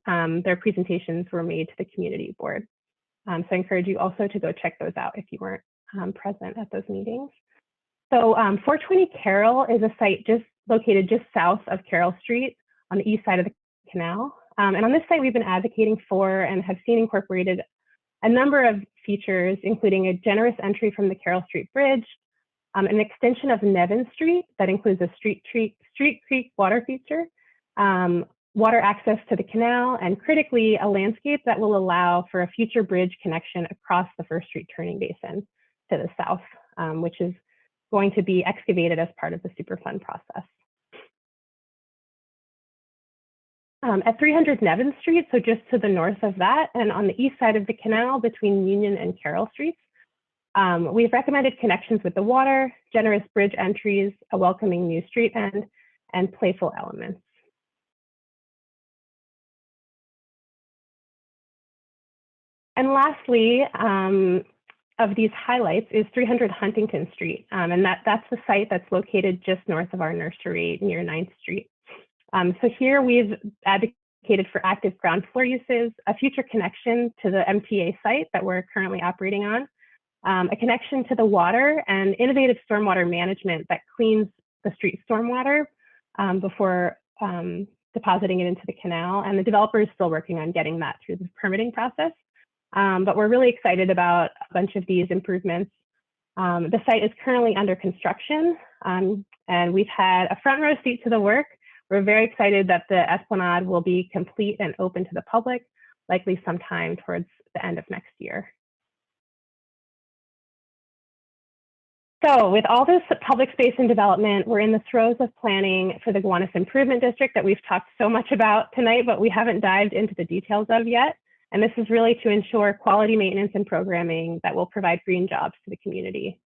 Speaker 13: Their presentations were made to the community board. So I encourage you also to go check those out if you weren't present at those meetings. So 420 Carroll is a site located just south of Carroll Street on the east side of the canal. And on this site, we've been advocating for and have seen incorporated a number of features, including a generous entry from the Carroll Street Bridge, an extension of Nevin Street that includes a street creek water feature, water access to the canal, and critically, a landscape that will allow for a future bridge connection across the First Street turning basin to the south, which is going to be excavated as part of the Superfund process. At 300 Nevin Street, so just to the north of that, and on the east side of the canal between Union and Carroll Streets, we've recommended connections with the water, generous bridge entries, a welcoming new street end, and playful elements. And lastly, of these highlights is 300 Huntington Street, and that's the site that's located just north of our nursery near 9th Street. So here we've advocated for active ground floor uses, a future connection to the MTA site that we're currently operating on, a connection to the water, and innovative stormwater management that cleans the street stormwater before depositing it into the canal. And the developer is still working on getting that through the permitting process. But we're really excited about a bunch of these improvements. The site is currently under construction, and we've had a front row seat to the work. We're very excited that the Esplanade will be complete and open to the public, likely sometime towards the end of next year. So with all this public space and development, we're in the throes of planning for the Gowanus Improvement District that we've talked so much about tonight, but we haven't dived into the details of yet. And this is really to ensure quality maintenance and programming that will provide green jobs to the community.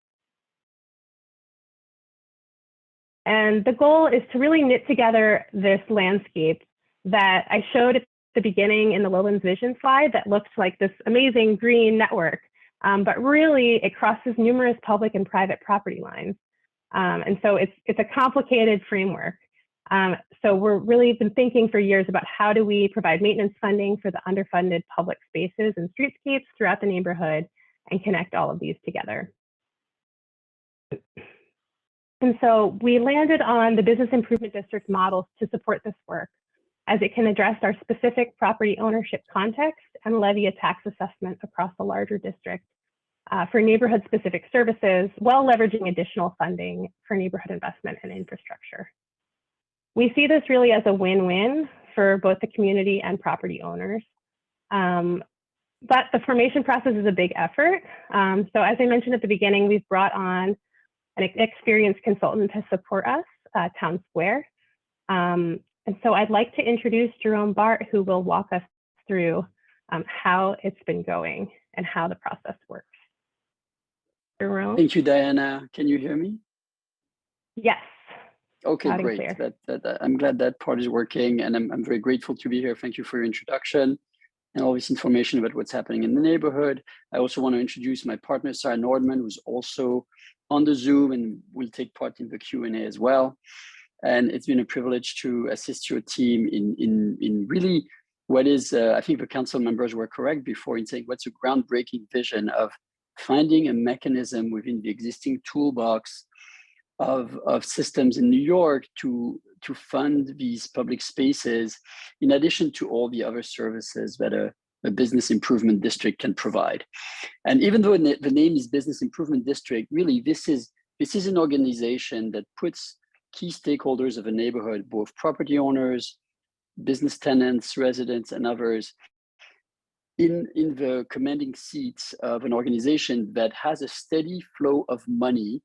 Speaker 13: And the goal is to really knit together this landscape that I showed at the beginning in the Lowlands Vision slide that looks like this amazing green network. but really it crosses numerous public and private property lines. And so it's a complicated framework. So we're really been thinking for years about how do we provide maintenance funding for the underfunded public spaces and streetscapes throughout the neighborhood and connect all of these together. And so we landed on the business improvement district models to support this work, as it can address our specific property ownership context and levy a tax assessment across a larger district for neighborhood specific services, while leveraging additional funding for neighborhood investment and infrastructure. We see this really as a win-win for both the community and property owners. But the formation process is a big effort. So as I mentioned at the beginning, we've brought on an experienced consultant to support us, Town Square. And so I'd like to introduce Jerome Bart, who will walk us through how it's been going and how the process works. Jerome?
Speaker 14: Thank you, Diana. Can you hear me?
Speaker 13: Yes.
Speaker 14: Okay,
Speaker 13: Loud and
Speaker 14: great.
Speaker 13: clear.
Speaker 14: I'm glad that part is working, and I'm very grateful to be here. Thank you for your introduction and all this information about what's happening in the neighborhood. I also want to introduce my partner, Sarah Nordman, who's also on the Zoom and will take part in the Q&A as well. And it's been a privilege to assist your team in really what is, I think the council members were correct before in saying what's a groundbreaking vision of finding a mechanism within the existing toolbox of systems in New York to fund these public spaces, in addition to all the other services that a business improvement district can provide. And even though the name is Business Improvement District, really this is an organization that puts key stakeholders of a neighborhood, both property owners, business tenants, residents, and others, in the commanding seats of an organization that has a steady flow of money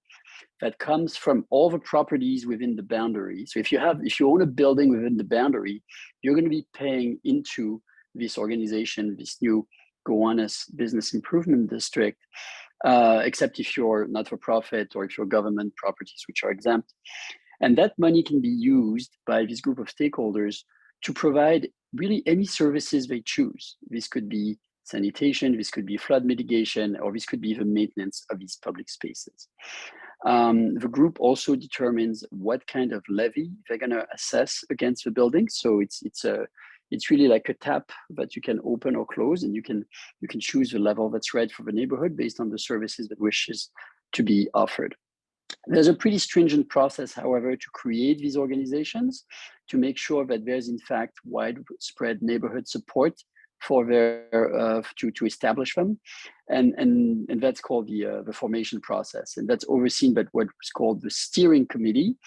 Speaker 14: that comes from all the properties within the boundary. So if you own a building within the boundary, you're going to be paying into this organization, this new Gowanus Business Improvement District, except if you're not for profit or if you're government properties, which are exempt. And that money can be used by this group of stakeholders to provide really any services they choose. This could be sanitation, this could be flood mitigation, or this could be the maintenance of these public spaces. The group also determines what kind of levy they're going to assess against the building. So it's really like a tap that you can open or close, and you can choose the level that's right for the neighborhood based on the services that wishes to be offered. There's a pretty stringent process, however, to create these organizations, to make sure that there's in fact widespread neighborhood support for their to establish them, and that's called the formation process, and that's overseen by what's called the steering committee,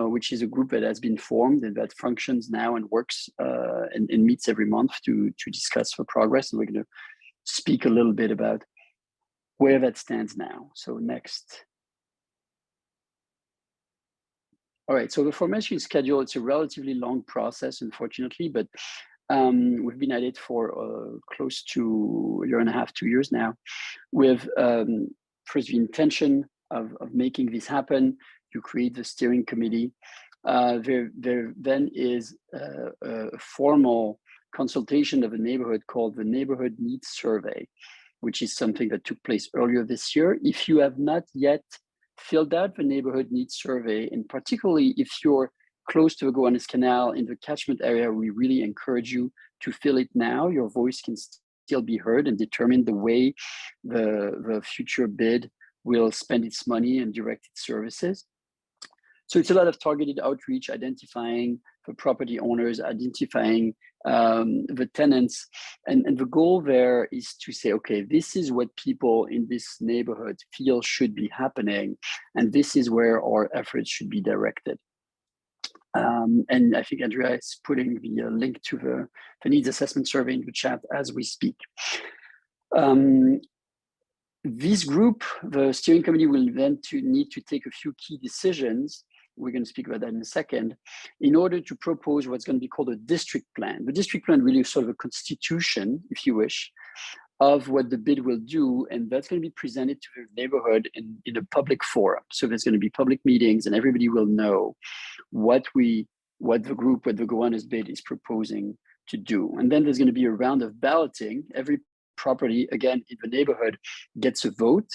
Speaker 14: which is a group that has been formed and that functions now and works and meets every month to discuss the progress. And we're going to speak a little bit about where that stands now. So next. All right, so the formation schedule, it's a relatively long process, unfortunately, but we've been at it for close to a year and a half, 2 years now, with first the intention of making this happen. You create the steering committee. There then is a formal consultation of a neighborhood called the Neighborhood Needs Survey, which is something that took place earlier this year. If you have not yet filled out the Neighborhood Needs Survey, and particularly if you're close to the Gowanus Canal in the catchment area, we really encourage you to fill it now. Your voice can still be heard and determine the way the future bid will spend its money and direct its services. So it's a lot of targeted outreach, identifying the property owners, identifying the tenants. And the goal there is to say, okay, this is what people in this neighborhood feel should be happening. And this is where our efforts should be directed. And I think Andrea is putting the link to the needs assessment survey in the chat as we speak. This group, the steering committee, will then need to take a few key decisions. We're going to speak about that in a second, in order to propose what's going to be called a district plan. The district plan really is sort of a constitution, if you wish, of what the bid will do, and that's going to be presented to the neighborhood in a public forum. So there's going to be public meetings, and everybody will know what the Gowanus bid is proposing to do. And then there's going to be a round of balloting. Every property, again, in the neighborhood, gets a vote.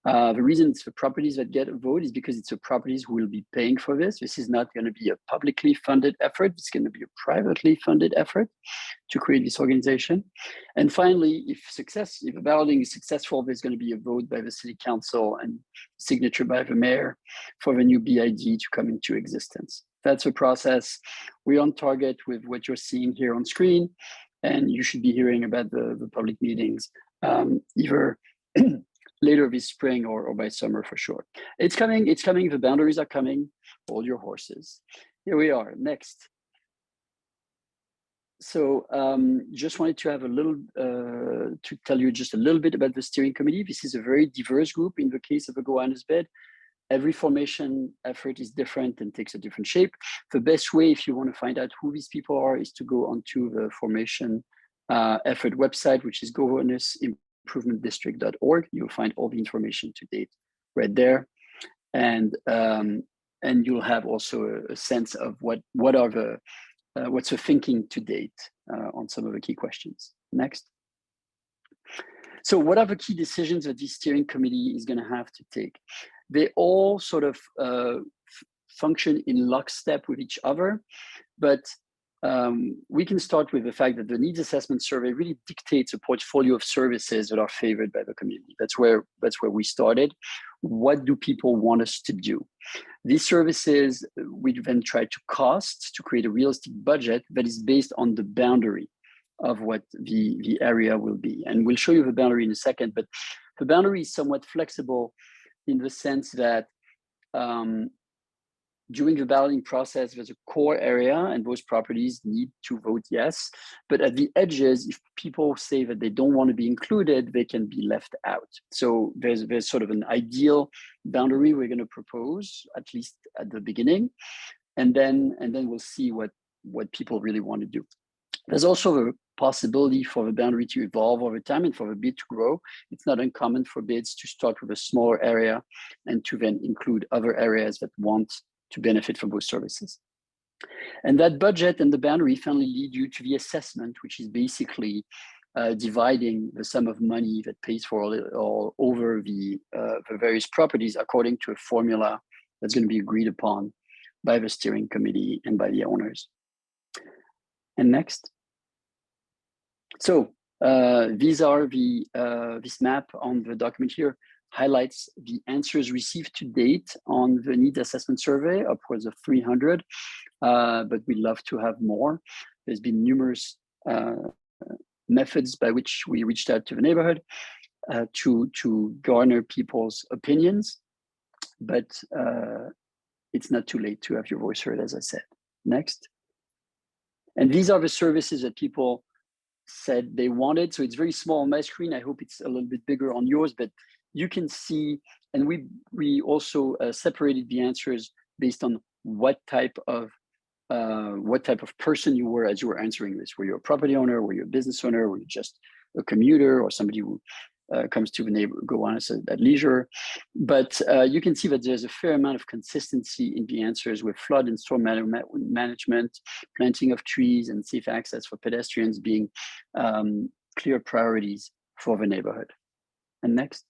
Speaker 14: The reason it's the properties that get a vote is because it's the properties who will be paying for this. This is not going to be a publicly funded effort. It's going to be a privately funded effort to create this organization. And finally, if the balloting is successful, there's going to be a vote by the city council and signature by the mayor for the new BID to come into existence. That's the process. We're on target with what you're seeing here on screen, and you should be hearing about the public meetings either later this spring or by summer for sure. It's coming, the boundaries are coming, hold your horses. Here we are, next. So just wanted to have a little, to tell you just a little bit about the steering committee. This is a very diverse group in the case of a Gowanus bid. Every formation effort is different and takes a different shape. The best way, if you want to find out who these people are, is to go onto the formation effort website, which is gowanusimprovementdistrict.org. You'll find all the information to date right there. And you'll have also a sense of what's the thinking to date on some of the key questions. Next. So what are the key decisions that this steering committee is going to have to take? They all sort of function in lockstep with each other, but we can start with the fact that the needs assessment survey really dictates a portfolio of services that are favored by the community. That's where we started. What do people want us to do? These services, we then try to cost to create a realistic budget that is based on the boundary of what the area will be. And we'll show you the boundary in a second, but the boundary is somewhat flexible in the sense that during the balloting process, there's a core area and those properties need to vote yes. But at the edges, if people say that they don't want to be included, they can be left out. So there's sort of an ideal boundary we're going to propose, at least at the beginning. And then we'll see what people really want to do. There's also a possibility for the boundary to evolve over time and for the bid to grow. It's not uncommon for bids to start with a smaller area and to then include other areas that want to benefit from those services. And that budget and the boundary finally lead you to the assessment, which is basically dividing the sum of money that pays for all over the various properties according to a formula that's going to be agreed upon by the steering committee and by the owners. And next. So these are this map on the document here highlights the answers received to date on the needs assessment survey, upwards of 300, but we'd love to have more. There's been numerous methods by which we reached out to the neighborhood to garner people's opinions, but it's not too late to have your voice heard, as I said. Next. And these are the services that people said they wanted. So it's very small on my screen. I hope it's a little bit bigger on yours, but you can see, and we also separated the answers based on what type of person you were as you were answering this. Were you a property owner? Were you a business owner? Were you just a commuter or somebody who comes to the neighborhood Gowanus at leisure? But you can see that there's a fair amount of consistency in the answers, with flood and storm management, planting of trees, and safe access for pedestrians being clear priorities for the neighborhood. And next.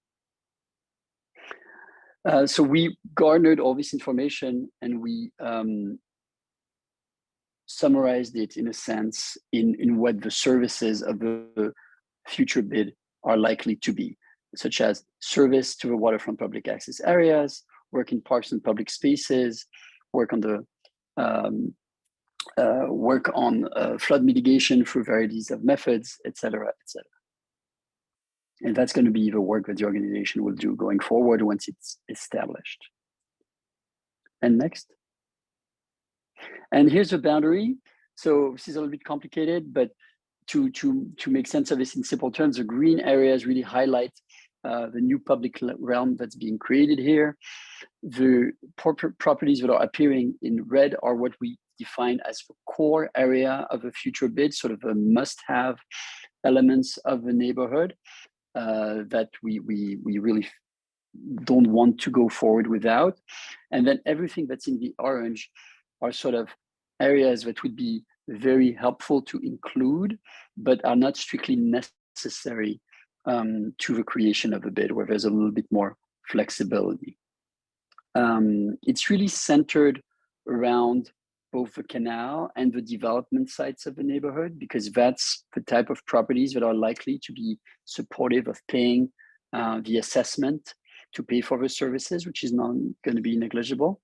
Speaker 14: So we garnered all this information and we summarized it in a sense in what the services of the future bid are likely to be, such as service to the waterfront public access areas, work in parks and public spaces, work on the flood mitigation through varieties of methods, etc., etc. And that's going to be the work that the organization will do going forward once it's established. And next. And here's the boundary. So this is a little bit complicated, but to make sense of this in simple terms, the green areas really highlight the new public realm that's being created here. The properties that are appearing in red are what we define as the core area of a future bid, sort of a must-have elements of the neighborhood that we really don't want to go forward without. And then everything that's in the orange are sort of areas that would be very helpful to include, but are not strictly necessary to the creation of a bid where there's a little bit more flexibility. It's really centered around both the canal and the development sites of the neighborhood, because that's the type of properties that are likely to be supportive of paying the assessment to pay for the services, which is not going to be negligible.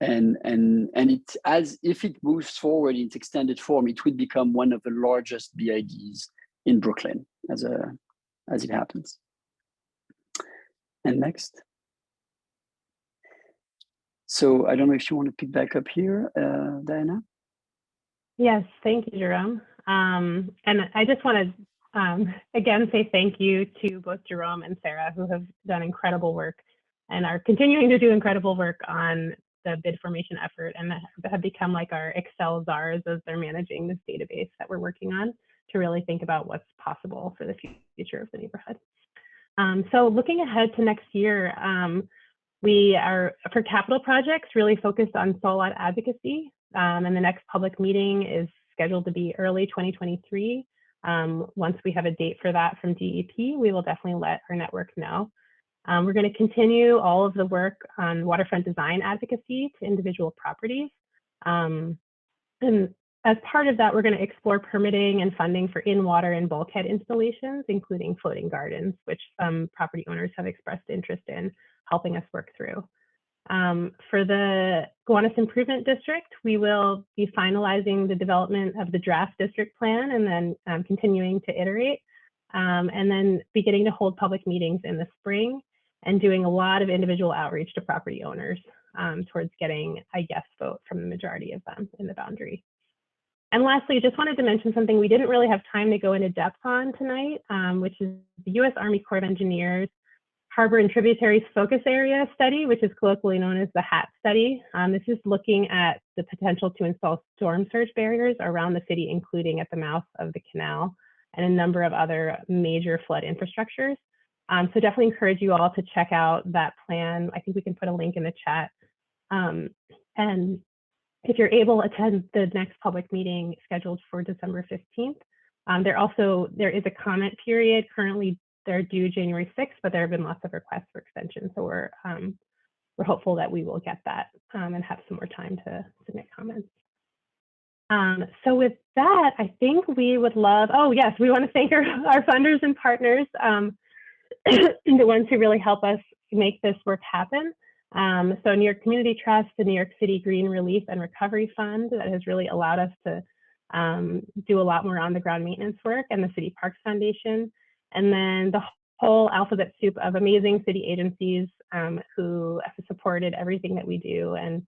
Speaker 14: And it, as if it moves forward in its extended form, it would become one of the largest BIDs in Brooklyn as it happens. And next. So I don't know if you want to pick back up here, Diana.
Speaker 13: Yes, thank you, Jerome. And I just want to again say thank you to both Jerome and Sarah, who have done incredible work and are continuing to do incredible work on the bid formation effort, and have become like our Excel czars as they're managing this database that we're working on to really think about what's possible for the future of the neighborhood. So looking ahead to next year, we are, for capital projects, really focused on SOLAT advocacy, and the next public meeting is scheduled to be early 2023. Once we have a date for that from DEP, we will definitely let our network know. We're going to continue all of the work on waterfront design advocacy to individual properties. And as part of that, we're going to explore permitting and funding for in-water and bulkhead installations, including floating gardens, which some property owners have expressed interest in helping us work through. For the Gowanus Improvement District, we will be finalizing the development of the draft district plan and then continuing to iterate, and then beginning to hold public meetings in the spring and doing a lot of individual outreach to property owners towards getting a yes vote from the majority of them in the boundary. And lastly, just wanted to mention something we didn't really have time to go into depth on tonight, which is the U.S. Army Corps of Engineers Harbor and Tributaries Focus Area Study, which is colloquially known as the HAT study. This is looking at the potential to install storm surge barriers around the city, including at the mouth of the canal and a number of other major flood infrastructures. So definitely encourage you all to check out that plan. I think we can put a link in the chat. And if you're able, attend the next public meeting scheduled for December 15th. There is a comment period. Currently, they're due January 6th, but there have been lots of requests for extension. So we're hopeful that we will get that and have some more time to submit comments. So with that, I think we would love, oh yes, we want to thank our funders and partners, the ones who really help us make this work happen. So New York Community Trust, the New York City Green Relief and Recovery Fund, that has really allowed us to do a lot more on the ground maintenance work, and the City Parks Foundation. And then the whole alphabet soup of amazing city agencies who have supported everything that we do. And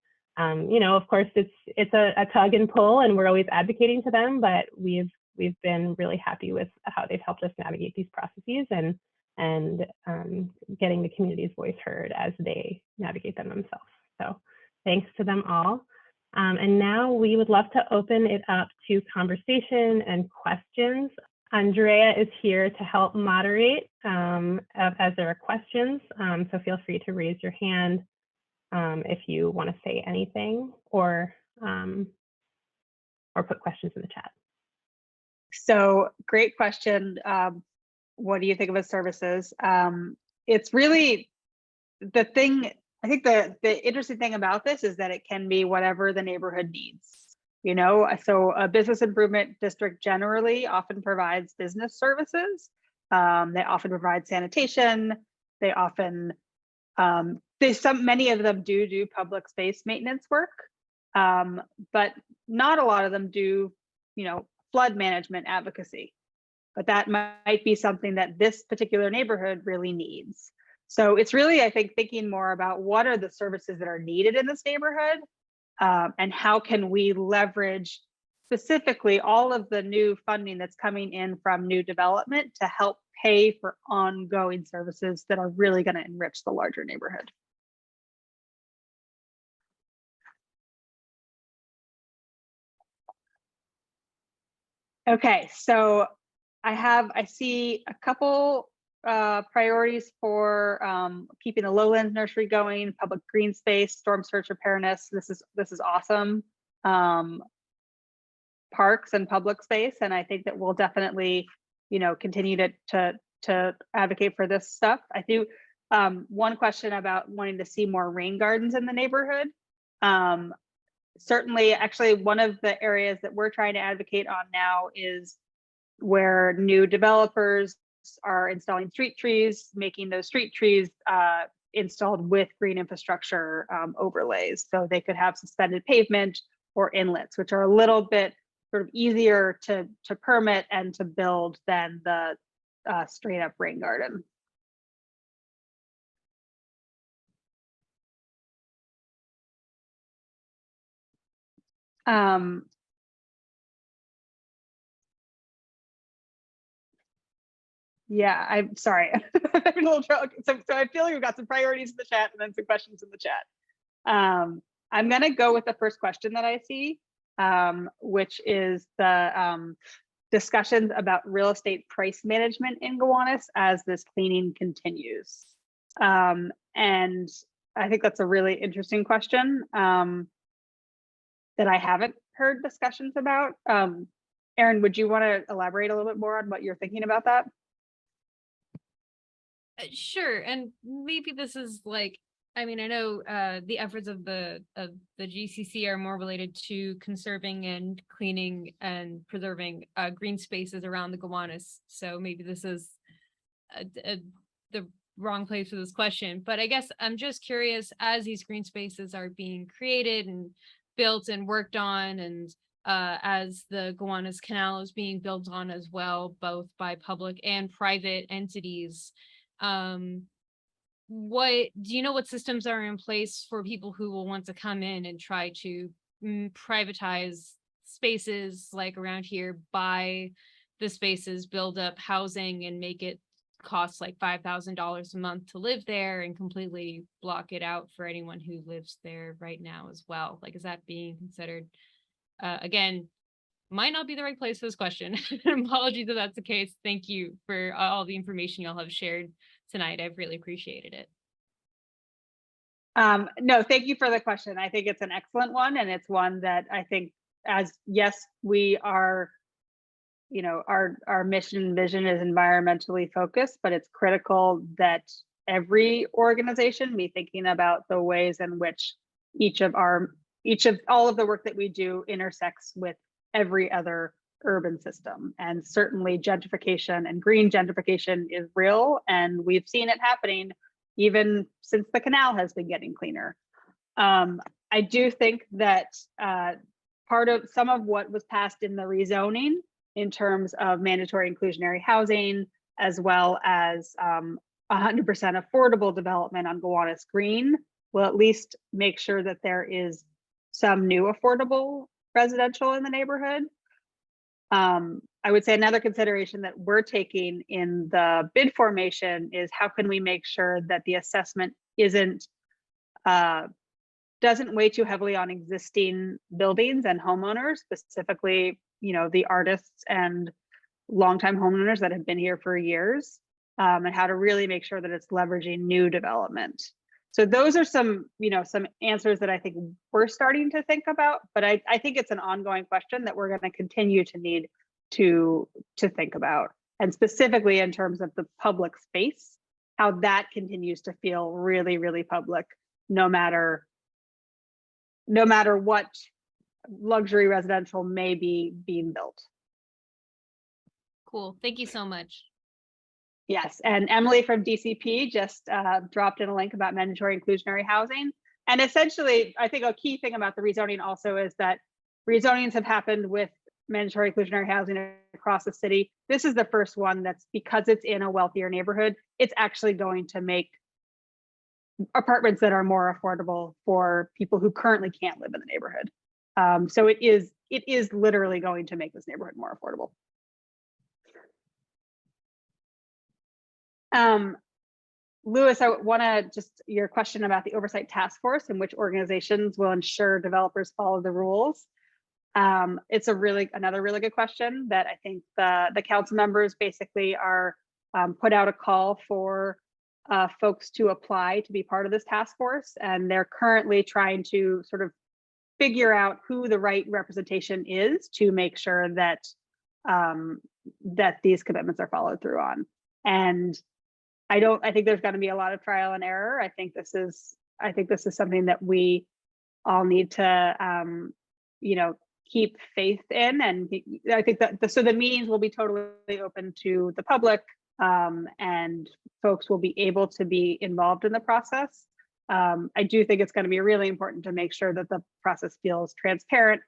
Speaker 13: you know, of course, it's a tug and pull, and we're always advocating to them, but we've been really happy with how they've helped us navigate these processes and getting the community's voice heard as they navigate them themselves. So thanks to them all. And now we would love to open it up to conversation and questions. Andrea is here to help moderate as there are questions. So feel free to raise your hand if you want to say anything or put questions in the chat.
Speaker 1: So great question. What do you think of the services? It's really the thing. I think the interesting thing about this is that it can be whatever the neighborhood needs. You know, so a business improvement district generally often provides business services. They often provide sanitation. They often, many of them do public space maintenance work, but not a lot of them do, you know, flood management advocacy. But that might be something that this particular neighborhood really needs. So it's really, I think, thinking more about what are the services that are needed in this neighborhood. And how can we leverage specifically all of the new funding that's coming in from new development to help pay for ongoing services that are really going to enrich the larger neighborhood. Okay, so I see a couple priorities for keeping the lowlands nursery going, public green space, storm surge preparedness. This is awesome. Parks and public space, and I think that we'll definitely, you know, continue to to advocate for this stuff. I do one question about wanting to see more rain gardens in the neighborhood. Certainly, actually, one of the areas that we're trying to advocate on now is where new developers are installing street trees, making those street trees installed with green infrastructure overlays. So they could have suspended pavement or inlets, which are a little bit sort of easier to permit and to build than the straight up rain garden. Yeah, I'm sorry. I'm a little trouble. So I feel like we've got some priorities in the chat and then some questions in the chat. I'm going to go with the first question that I see, which is the discussions about real estate price management in Gowanus as this cleaning continues. And I think that's a really interesting question that I haven't heard discussions about. Erin, would you want to elaborate a little bit more on what you're thinking about that?
Speaker 15: Sure, and maybe this is like, I mean, I know the efforts of the GCC are more related to conserving and cleaning and preserving green spaces around the Gowanus. So maybe this is the wrong place for this question, but I guess I'm just curious, as these green spaces are being created and built and worked on, and as the Gowanus Canal is being built on as well, both by public and private entities, what do you know what systems are in place for people who will want to come in and try to privatize spaces like around here, buy the spaces, build up housing, and make it cost like $5,000 a month to live there and completely block it out for anyone who lives there right now as well? Like, is that being considered? Again, might not be the right place for this question. Apologies if that's the case. Thank you for all the information y'all have shared tonight. I've really appreciated it.
Speaker 1: No, thank you for the question. I think it's an excellent one, and it's one that I think, as yes, we are, you know, our mission and vision is environmentally focused, but it's critical that every organization be thinking about the ways in which all of the work that we do intersects with every other urban system. And certainly gentrification and green gentrification is real, and we've seen it happening even since the canal has been getting cleaner. I do think that part of some of what was passed in the rezoning in terms of mandatory inclusionary housing, as well as 100% affordable development on Gowanus Green, will at least make sure that there is some new affordable residential in the neighborhood. I would say another consideration that we're taking in the bid formation is how can we make sure that the assessment doesn't weigh too heavily on existing buildings and homeowners, specifically, you know, the artists and longtime homeowners that have been here for years, and how to really make sure that it's leveraging new development. So those are some, you know, some answers that I think we're starting to think about, but I think it's an ongoing question that we're going to continue to need to think about, and specifically in terms of the public space, how that continues to feel really, really public, no matter what luxury residential may be being built.
Speaker 15: Cool. Thank you so much.
Speaker 1: Yes, and Emily from DCP just dropped in a link about mandatory inclusionary housing. And essentially, I think a key thing about the rezoning also is that rezonings have happened with mandatory inclusionary housing across the city. This is the first one that's, because it's in a wealthier neighborhood, it's actually going to make apartments that are more affordable for people who currently can't live in the neighborhood. So it is literally going to make this neighborhood more affordable. Louis, I want to just your question about the oversight task force and which organizations will ensure developers follow the rules. It's another really good question that I think the council members basically are put out a call for folks to apply to be part of this task force, and they're currently trying to sort of figure out who the right representation is to make sure that that these commitments are followed through on. And I think there's going to be a lot of trial and error. I think this is something that we all need to, keep faith in. And I think that so the meetings will be totally open to the public, and folks will be able to be involved in the process. I do think it's going to be really important to make sure that the process feels transparent,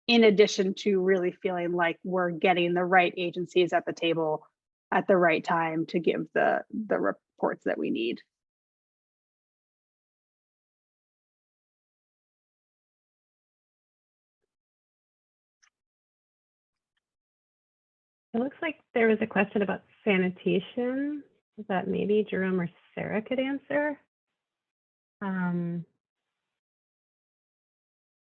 Speaker 1: in addition to really feeling like we're getting the right agencies at the table at the right time to give the reports that we need.
Speaker 13: It looks like there was a question about sanitation that maybe Jerome or Sarah could answer. The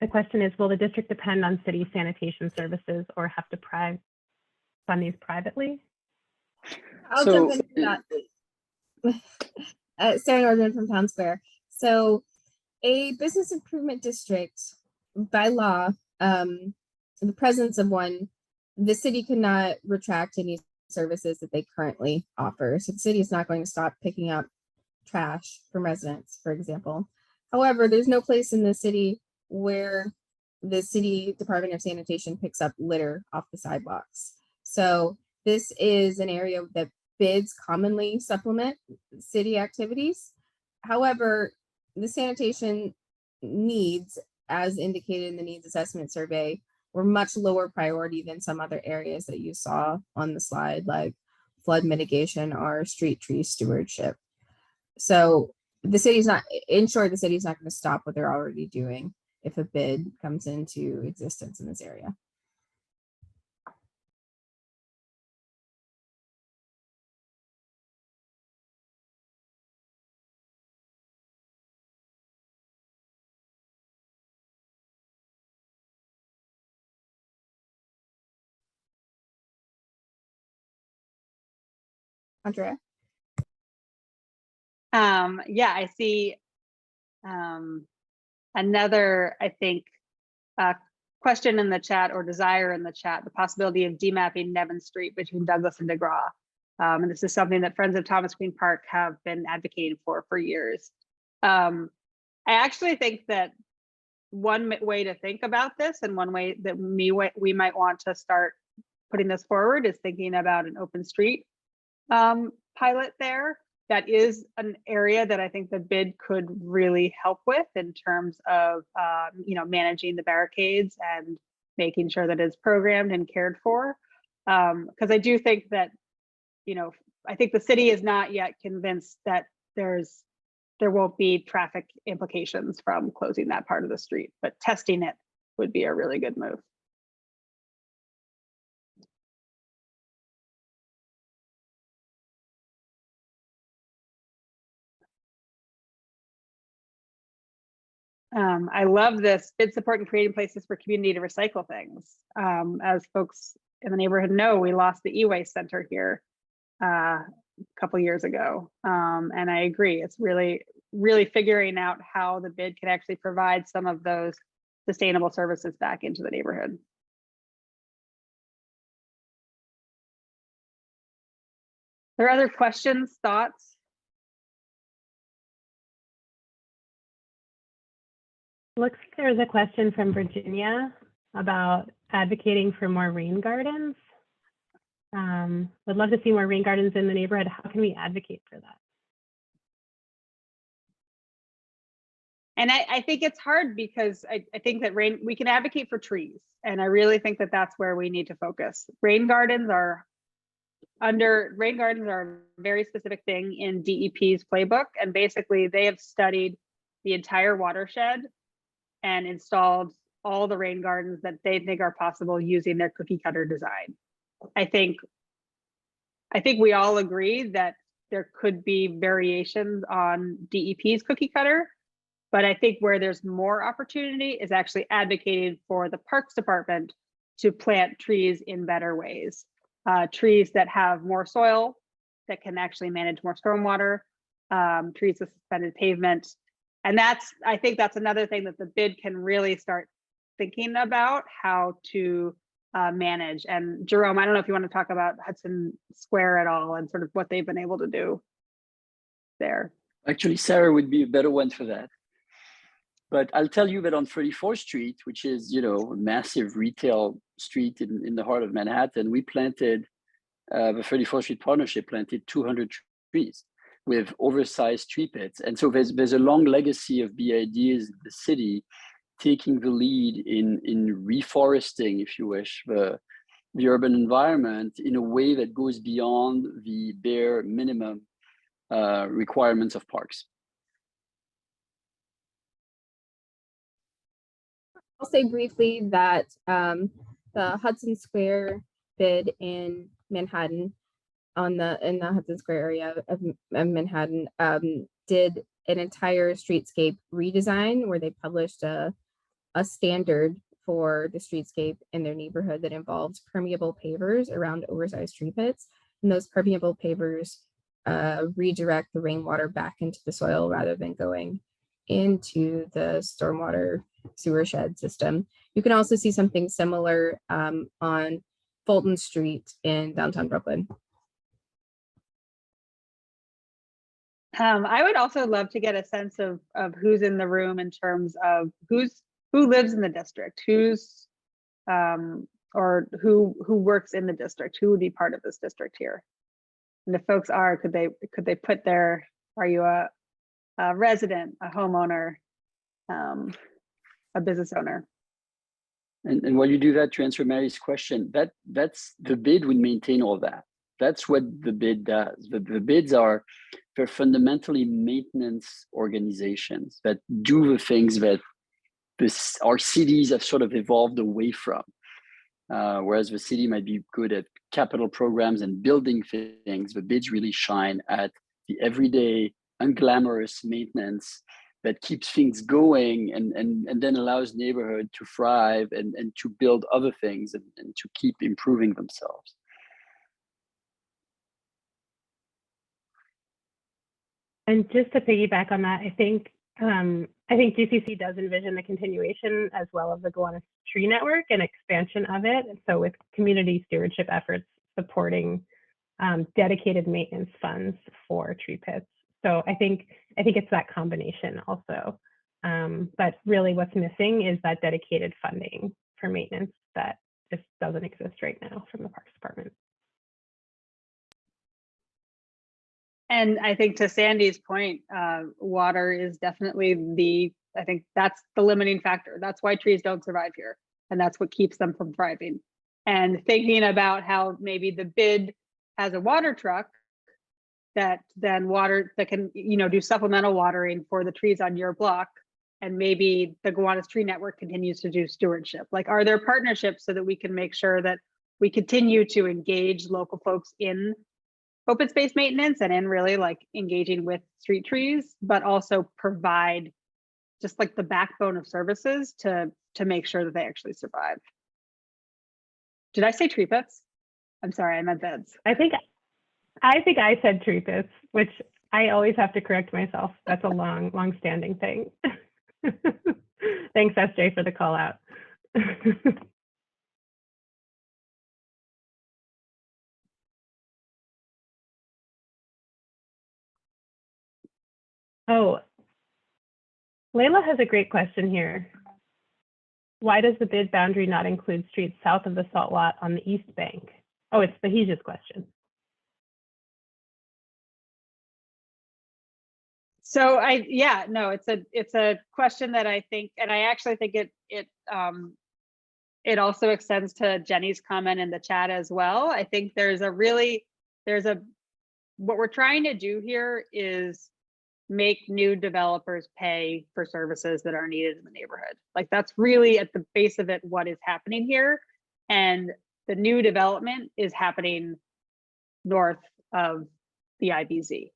Speaker 13: question is, will the district depend on city sanitation services or have to fund these privately?
Speaker 16: I'll jump into that. Sarah Nordman from Town Square. So a business improvement district, by law, in the presence of one, the city cannot retract any services that they currently offer. So the city is not going to stop picking up trash from residents, for example. However, there's no place in the city where the city Department of Sanitation picks up litter off the sidewalks. So this is an area that bids commonly supplement city activities. However, the sanitation needs, as indicated in the needs assessment survey, were much lower priority than some other areas that you saw on the slide, like flood mitigation or street tree stewardship. So the city's not, in short, the city's not going to stop what they're already doing if a bid comes into existence in this area. Andrea?
Speaker 1: Yeah, I see another, I think, question in the chat or desire in the chat, the possibility of demapping Nevin Street between Douglas and DeGraw. And this is something that Friends of Thomas Green Park have been advocating for years. I actually think that one way to think about this, and one way that we might want to start putting this forward, is thinking about an open street pilot there. That is an area that I think the bid could really help with in terms of, managing the barricades and making sure that it's programmed and cared for. Because I do think that, I think the city is not yet convinced that there won't be traffic implications from closing that part of the street, but testing it would be a really good move. I love this bid support and creating places for community to recycle things. As folks in the neighborhood know, we lost the e-waste center here a couple years ago. And I agree, it's really figuring out how the bid can actually provide some of those sustainable services back into the neighborhood. Are there other questions, thoughts?
Speaker 13: Looks like there was a question from Virginia about advocating for more rain gardens. Would love to see more rain gardens in the neighborhood. How can we advocate for that?
Speaker 1: And I think it's hard because I think that we can advocate for trees. And I really think that that's where we need to focus. Rain gardens are a very specific thing in DEP's playbook. And basically they have studied the entire watershed and installed all the rain gardens that they think are possible using their cookie cutter design. I think we all agree that there could be variations on DEP's cookie cutter, but I think where there's more opportunity is actually advocating for the Parks Department to plant trees in better ways. Trees that have more soil, that can actually manage more stormwater, trees with suspended pavement. And I think that's another thing that the bid can really start thinking about, how to manage. And Jerome, I don't know if you want to talk about Hudson Square at all and sort of what they've been able to do there.
Speaker 14: Actually, Sarah would be a better one for that. But I'll tell you that on 34th Street, which is, you know, a massive retail street in the heart of Manhattan, we planted, the 34th Street Partnership planted 200 trees with oversized tree pits. And so there's a long legacy of BIDs in the city taking the lead in reforesting, if you wish, the urban environment in a way that goes beyond the bare minimum requirements of parks.
Speaker 16: I'll say briefly that the Hudson Square bid in Manhattan in the Hudson Square area of Manhattan did an entire streetscape redesign where they published a standard for the streetscape in their neighborhood that involves permeable pavers around oversized tree pits. And those permeable pavers redirect the rainwater back into the soil rather than going into the stormwater sewer shed system. You can also see something similar on Fulton Street in downtown Brooklyn.
Speaker 1: I would also love to get a sense of who's in the room in terms of who lives in the district, who's or who works in the district, who would be part of this district here. And if folks are, could they put their, are you a resident, a homeowner, a business owner?
Speaker 14: And while you do that, to answer Mary's question, that's the bid would maintain all that. That's what the bid does. The bids are, they're fundamentally maintenance organizations that do the things that our cities have sort of evolved away from. Whereas the city might be good at capital programs and building things, the bids really shine at the everyday, unglamorous maintenance that keeps things going and then allows neighborhood to thrive and to build other things and to keep improving themselves.
Speaker 13: And just to piggyback on that, I think GCC does envision the continuation as well of the Gowanus Tree Network and expansion of it. And so with community stewardship efforts supporting dedicated maintenance funds for tree pits. So I think it's that combination also. But really what's missing is that dedicated funding for maintenance that just doesn't exist right now from the Parks Department.
Speaker 1: And I think to Sandy's point, water is definitely I think that's the limiting factor. That's why trees don't survive here. And that's what keeps them from thriving. And thinking about how maybe the bid has a water truck that can, do supplemental watering for the trees on your block. And maybe the Gowanus Tree Network continues to do stewardship. Like, are there partnerships so that we can make sure that we continue to engage local folks in open space maintenance and in really like engaging with street trees, but also provide just like the backbone of services to make sure that they actually survive. Did I say tree pits? I'm sorry, I meant beds.
Speaker 13: I think I said tree pits, which I always have to correct myself. That's a long-standing thing. Thanks, SJ, for the call out. Oh, Layla has a great question here. Why does the bid boundary not include streets south of the salt lot on the east bank? Oh, it's Bahijah's question.
Speaker 1: So it's a question that I think, and I actually think it also extends to Jenny's comment in the chat as well. I think what we're trying to do here is make new developers pay for services that are needed in the neighborhood. Like, that's really at the base of it what is happening here. And the new development is happening north of the IBZ.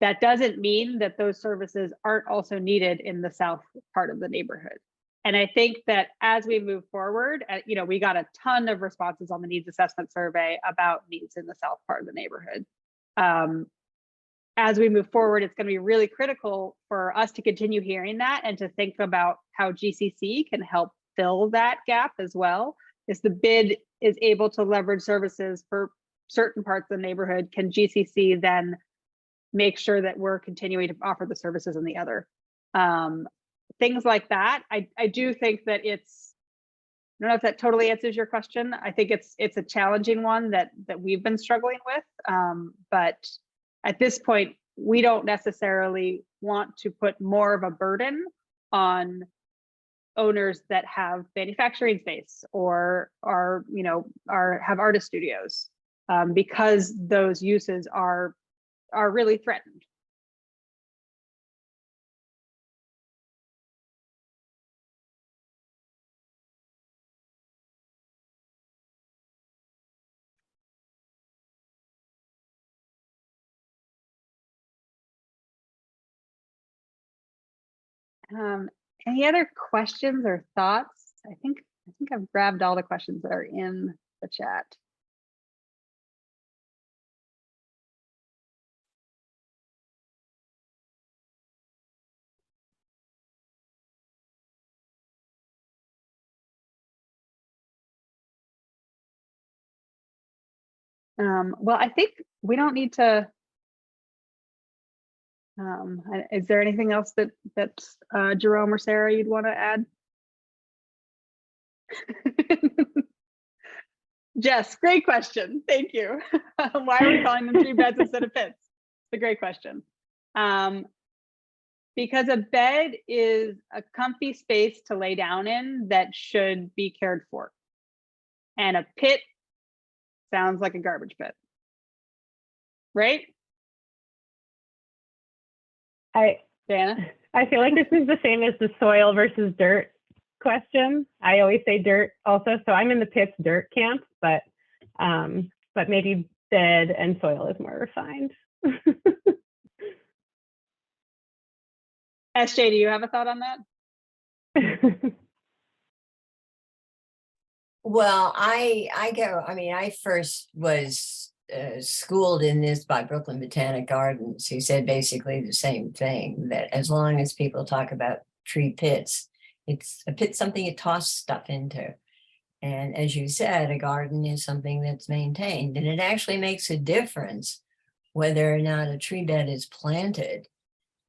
Speaker 1: That doesn't mean that those services aren't also needed in the south part of the neighborhood. And I think that as we move forward, we got a ton of responses on the needs assessment survey about needs in the south part of the neighborhood. As we move forward, it's going to be really critical for us to continue hearing that and to think about how GCC can help fill that gap as well, if the bid is able to leverage services for certain parts of the neighborhood, can GCC then make sure that we're continuing to offer the services in the other? Things like that. I do think that I don't know if that totally answers your question. I think it's a challenging one that we've been struggling with. But at this point, we don't necessarily want to put more of a burden on owners that have manufacturing space or have artist studios, because those uses are really threatened. Any other questions or thoughts? I think I've grabbed all the questions that are in the chat. Well, I think we don't need to. Is there anything else that Jerome or Sarah you'd want to add? Jess, great question. Thank you. Why are we calling them tree beds instead of pits? It's a great question. Because a bed is a comfy space to lay down in that should be cared for. And a pit sounds like a garbage pit, right? Diana?
Speaker 13: I feel like this is the same as the soil versus dirt question. I always say dirt also, so I'm in the pits dirt camp, but maybe bed and soil is more refined.
Speaker 1: SJ, do you have a thought on that?
Speaker 17: Well, I first was schooled in this by Brooklyn Botanic Gardens, who said basically the same thing, that as long as people talk about tree pits, it's a pit something you toss stuff into. And as you said, a garden is something that's maintained, and it actually makes a difference whether or not a tree bed is planted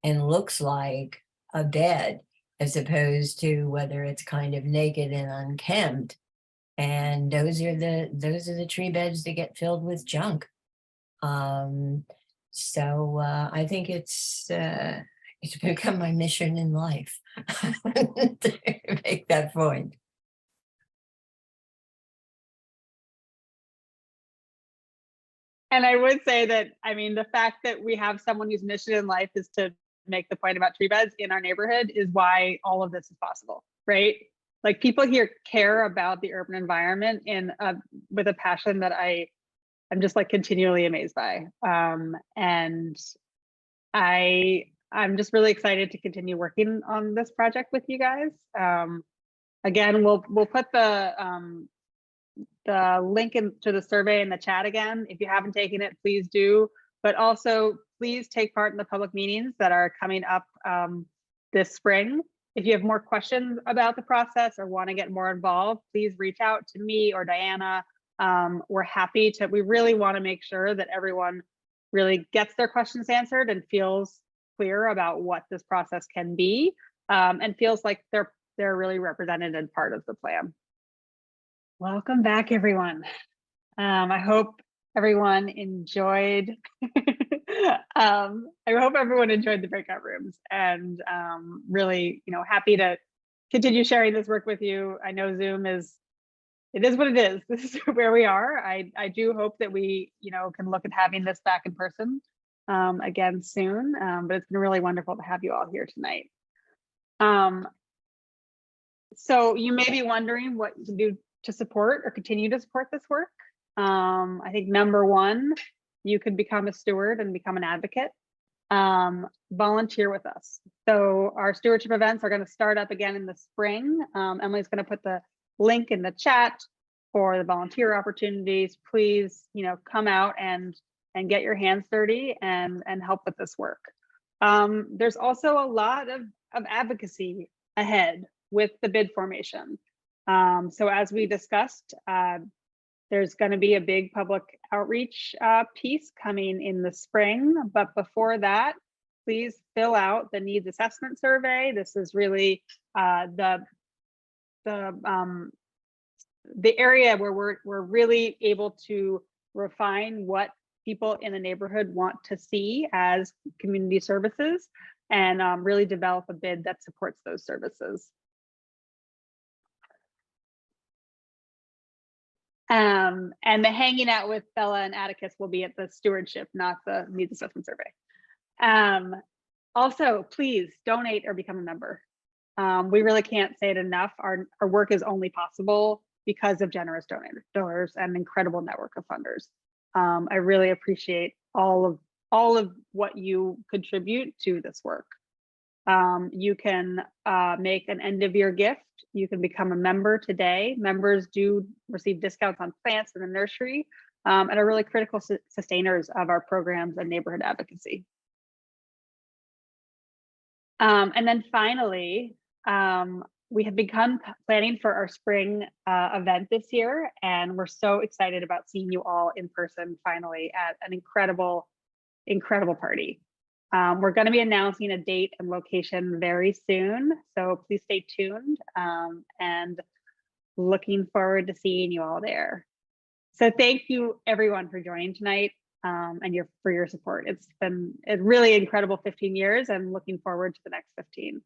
Speaker 17: and looks like a bed, as opposed to whether it's kind of naked and unkempt. And those are the tree beds that get filled with junk. So I think it's become my mission in life to make that point.
Speaker 1: And I would say that, I mean, the fact that we have someone whose mission in life is to make the point about tree beds in our neighborhood is why all of this is possible, right? Like, people here care about the urban environment with a passion that I'm just like continually amazed by. And I'm just really excited to continue working on this project with you guys. Again, we'll put the link to the survey in the chat again. If you haven't taken it, please do. But also, please take part in the public meetings that are coming up this spring. If you have more questions about the process or want to get more involved, please reach out to me or Diana. We're happy to. We really want to make sure that everyone really gets their questions answered and feels clear about what this process can be, and feels like they're really represented and part of the plan. Welcome back, everyone. I hope everyone enjoyed. I hope everyone enjoyed the breakout rooms, and really, happy to continue sharing this work with you. I know Zoom is what it is. This is where we are. I do hope that we, can look at having this back in person again soon. But it's been really wonderful to have you all here tonight. So you may be wondering what you can do to support or continue to support this work. I think number one, you could become a steward and become an advocate. Volunteer with us. So our stewardship events are going to start up again in the spring. Emily's going to put the link in the chat for the volunteer opportunities. Please, come out and get your hands dirty and help with this work. There's also a lot of advocacy ahead with the bid formation. So as we discussed, there's going to be a big public outreach piece coming in the spring, but before that, please fill out the needs assessment survey. This is really the area where we're really able to refine what people in the neighborhood want to see as community services, and really develop a bid that supports those services. And the hanging out with Bella and Atticus will be at the stewardship, not the needs assessment survey. Also, please donate or become a member. We really can't say it enough. Our work is only possible because of generous donors and an incredible network of funders. I really appreciate all of what you contribute to this work. You can make an end of year gift. You can become a member today. Members do receive discounts on plants in the nursery, and are really critical sustainers of our programs and neighborhood advocacy. And then finally, we have begun planning for our spring event this year, and we're so excited about seeing you all in person finally at an incredible party. We're going to be announcing a date and location very soon, so please stay tuned, and looking forward to seeing you all there. So thank you everyone for joining tonight, and for your support. It's been a really incredible 15 years, and looking forward to the next 15.